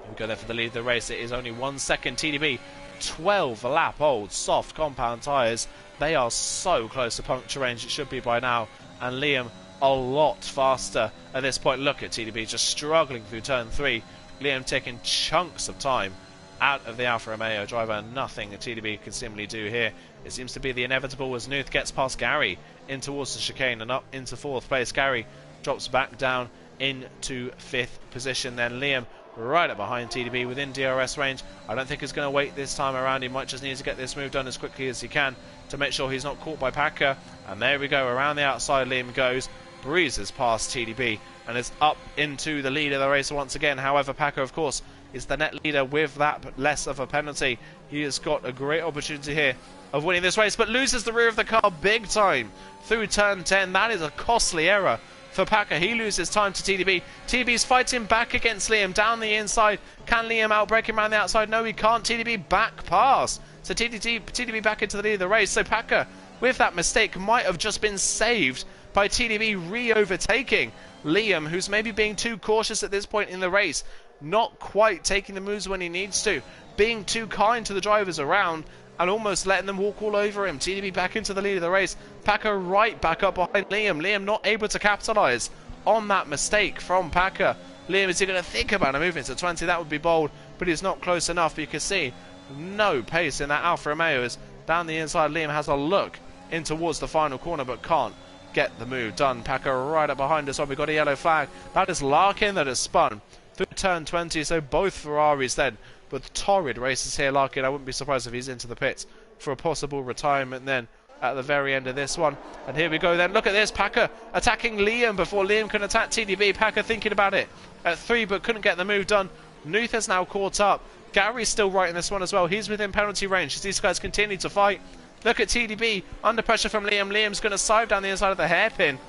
We go there for the lead of the race. It is only 1 second. TDB 12 lap old soft compound tyres. They are so close to puncture range, it should be by now. And Liam a lot faster at this point. Look at TDB just struggling through turn 3. Liam taking chunks of time out of the Alfa Romeo driver. Nothing that TDB can seemingly do here. It seems to be the inevitable as Nuth gets past Gary in towards the chicane and up into 4th place. Gary drops back down into 5th position. Then Liam right up behind TDB within DRS range. I don't think he's going to wait this time around. He might just need to get this move done as quickly as he can to make sure he's not caught by Packer. And there we go, around the outside Liam goes, breezes past TDB and is up into the lead of the race once again. However, Packer of course is the net leader with that less of a penalty. He has got a great opportunity here of winning this race, but loses the rear of the car big time through turn 10. That is a costly error for Packer. He loses time to TDB. TDB's fighting back against Liam down the inside. Can Liam outbrake him around the outside? No, he can't. TDB back pass. So TDB back into the lead of the race. So Packer, with that mistake, might have just been saved by TDB re-overtaking Liam, who's maybe being too cautious at this point in the race, not quite taking the moves when he needs to, being too kind to the drivers around and almost letting them walk all over him. TDB back into the lead of the race. Packer right back up behind Liam. Liam not able to capitalise on that mistake from Packer. Liam, is he going to think about a move into 20? That would be bold, but he's not close enough. But you can see no pace in that Alfa Romeo as down the inside Liam has a look in towards the final corner but can't get the move done. Packer right up behind us. We've got a yellow flag. That is Larkin that has spun through turn 20, so both Ferraris then. But torrid races here, Larkin. I wouldn't be surprised if he's into the pits for a possible retirement then at the very end of this one. And here we go then. Look at this. Packer attacking Liam before Liam can attack TDB. Packer thinking about it at 3 but couldn't get the move done. Nuth has now caught up. Gary's still right in this one as well. He's within penalty range as these guys continue to fight. Look at TDB under pressure from Liam. Liam's going to sive down the inside of the hairpin.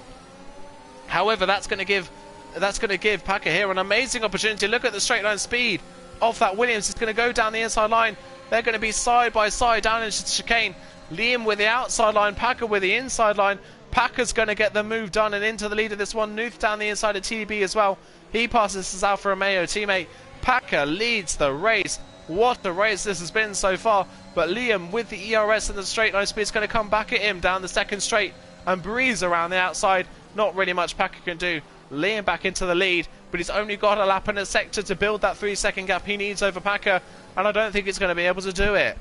However, that's going to give Packer here an amazing opportunity. Look at the straight line speed of that Williams. Is going to go down the inside line. They're going to be side by side down into the chicane. Liam with the outside line, Packer with the inside line. Packer's going to get the move done and into the lead of this one. Nuth down the inside of TDB as well. He passes his Alfa Romeo teammate. Packer leads the race. What a race this has been so far. But Liam with the ERS and the straight line speed is going to come back at him down the second straight and breeze around the outside. Not really much Packer can do. Liam back into the lead, but he's only got a lap and a sector to build that 3-second gap he needs over Packer, and I don't think he's going to be able to do it.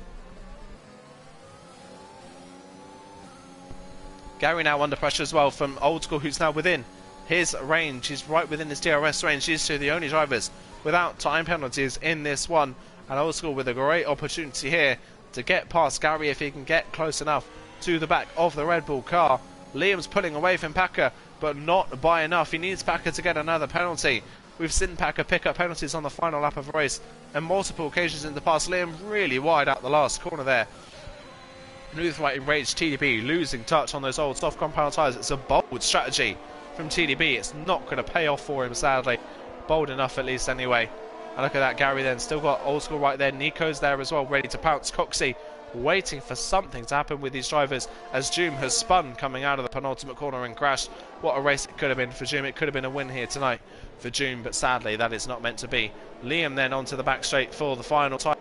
Gary now under pressure as well from Old School, who's now within his range. He's right within his DRS range. These two are the only drivers without time penalties in this one, and Old School with a great opportunity here to get past Gary if he can get close enough to the back of the Red Bull car. Liam's pulling away from Packer, but not by enough. He needs Packer to get another penalty. We've seen Packer pick up penalties on the final lap of the race on multiple occasions in the past. Liam really wide out the last corner there. Nuth right enraged. TDB losing touch on those old soft compound tyres. It's a bold strategy from TDB. It's not going to pay off for him, sadly. Bold enough at least anyway. And look at that, Gary then still got Old School right there. Nico's there as well, ready to pounce. Coxey waiting for something to happen with these drivers as Joom has spun coming out of the penultimate corner and crashed. What a race it could have been for Joom. It could have been a win here tonight for Joom, but sadly that is not meant to be. Liam then onto the back straight for the final time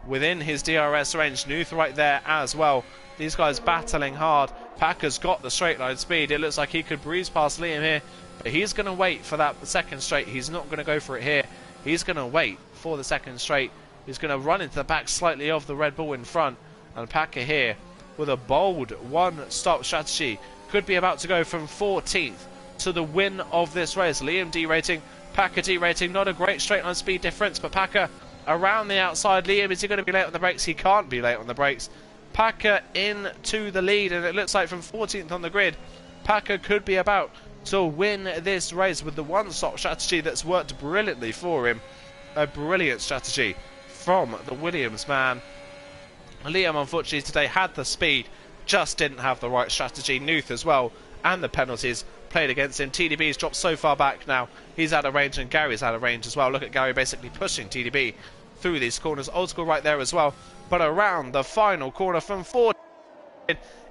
within his DRS range. Nuth right there as well. These guys battling hard. Packer's got the straight line speed. It looks like he could breeze past Liam here, but he's going to wait for that second straight. He's not going to go for it here. He's going to wait for the second straight He's going to run into the back slightly of the Red Bull in front. And Packer here with a bold one-stop strategy. Could be about to go from 14th to the win of this race. Liam derating, Packer derating. Not a great straight line speed difference, but Packer around the outside. Liam, is he going to be late on the brakes? He can't be late on the brakes. Packer into the lead, and it looks like from 14th on the grid, Packer could be about to win this race with the one-stop strategy that's worked brilliantly for him. A brilliant strategy from the Williams man. Liam, unfortunately, today had the speed, just didn't have the right strategy. Nuth as well, and the penalties played against him. TDB's dropped so far back now. He's out of range, and Gary's out of range as well. Look at Gary basically pushing TDB through these corners. Old School right there as well. But around the final corner from 14,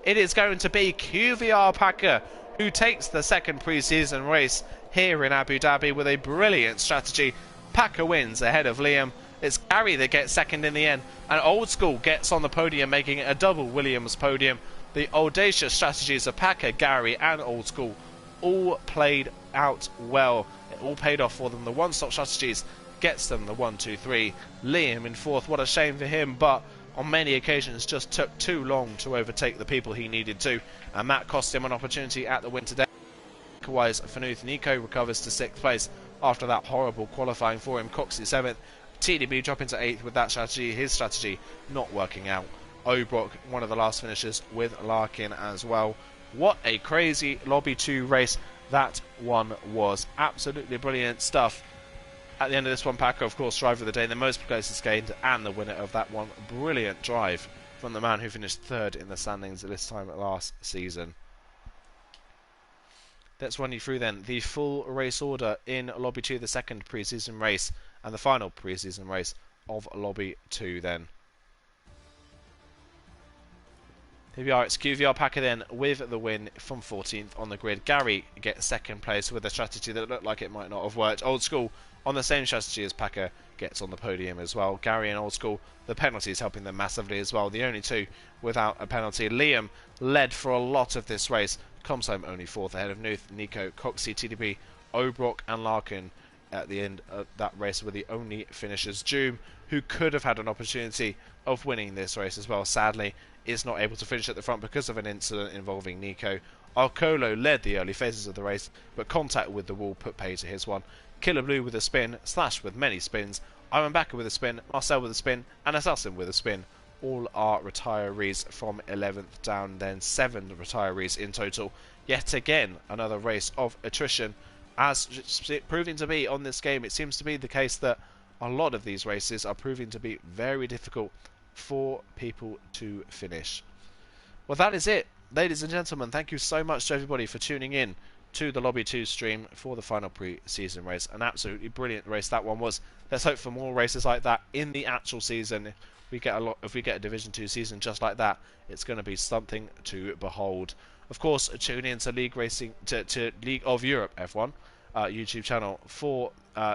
it is going to be QVR Packer who takes the second pre-season race here in Abu Dhabi with a brilliant strategy. Packer wins ahead of Liam. It's Gary that gets second in the end, and Old School gets on the podium, making it a double Williams podium. The audacious strategies of Packer, Gary and Old School all played out well. It all paid off for them. The one-stop strategies gets them the 1, 2, 3. Liam in fourth, what a shame for him, but on many occasions just took too long to overtake the people he needed to, and that cost him an opportunity at the win today. Likewise, Fanuth Nico recovers to 6th place after that horrible qualifying for him. Coxey 7th. TDB dropping to 8th with that strategy, his strategy not working out. Obrock, one of the last finishers with Larkin as well. What a crazy Lobby 2 race that one was. Absolutely brilliant stuff. At the end of this one, Packer, of course, driver of the day, the most places gained, and the winner of that one. Brilliant drive from the man who finished 3rd in the standings at this time last season. Let's run you through then the full race order in Lobby 2, the second pre-season race, and the final pre-season race of Lobby 2 then. Here we are, it's QVR Packer then with the win from 14th on the grid. Gary gets 2nd place with a strategy that looked like it might not have worked. Old School on the same strategy as Packer gets on the podium as well. Gary and Old School, the penalties helping them massively as well. The only two without a penalty. Liam led for a lot of this race. Comes home only 4th ahead of Nuth, Nico, Coxey, TDB, Obrock and Larkin at the end of that race were the only finishers. Doom, who could have had an opportunity of winning this race as well, sadly is not able to finish at the front because of an incident involving Nico. Arcolo led the early phases of the race, but contact with the wall put pay to his one. Killer Blue with a spin, Slash with many spins, Iron Backer with a spin, Marcel with a spin, and Assassin with a spin. All are retirees from 11th down, then 7 retirees in total. Yet again, another race of attrition. As proving to be on this game, it seems to be the case that a lot of these races are proving to be very difficult for people to finish. Well, that is it, ladies and gentlemen. Thank you so much to everybody for tuning in to the Lobby 2 stream for the final pre-season race. An absolutely brilliant race that one was. Let's hope for more races like that in the actual season. If we get a Division 2 season just like that, it's going to be something to behold. Of course, tune in to League Racing to League of Europe F1 YouTube channel for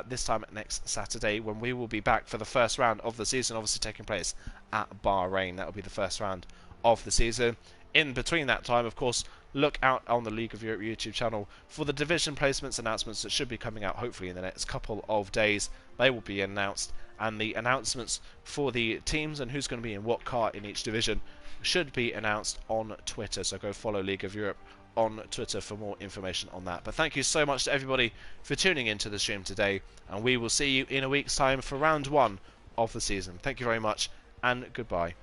this time next Saturday, when we will be back for the first round of the season, obviously taking place at Bahrain. That will be the first round of the season. In between that time, of course, look out on the League of Europe YouTube channel for the division placements announcements that should be coming out hopefully in the next couple of days. They will be announced, and the announcements for the teams and who's going to be in what car in each division should be announced on Twitter. So go follow League of Europe on Twitter for more information on that. But thank you so much to everybody for tuning into the stream today, and we will see you in a week's time for round 1 of the season. Thank you very much, and goodbye.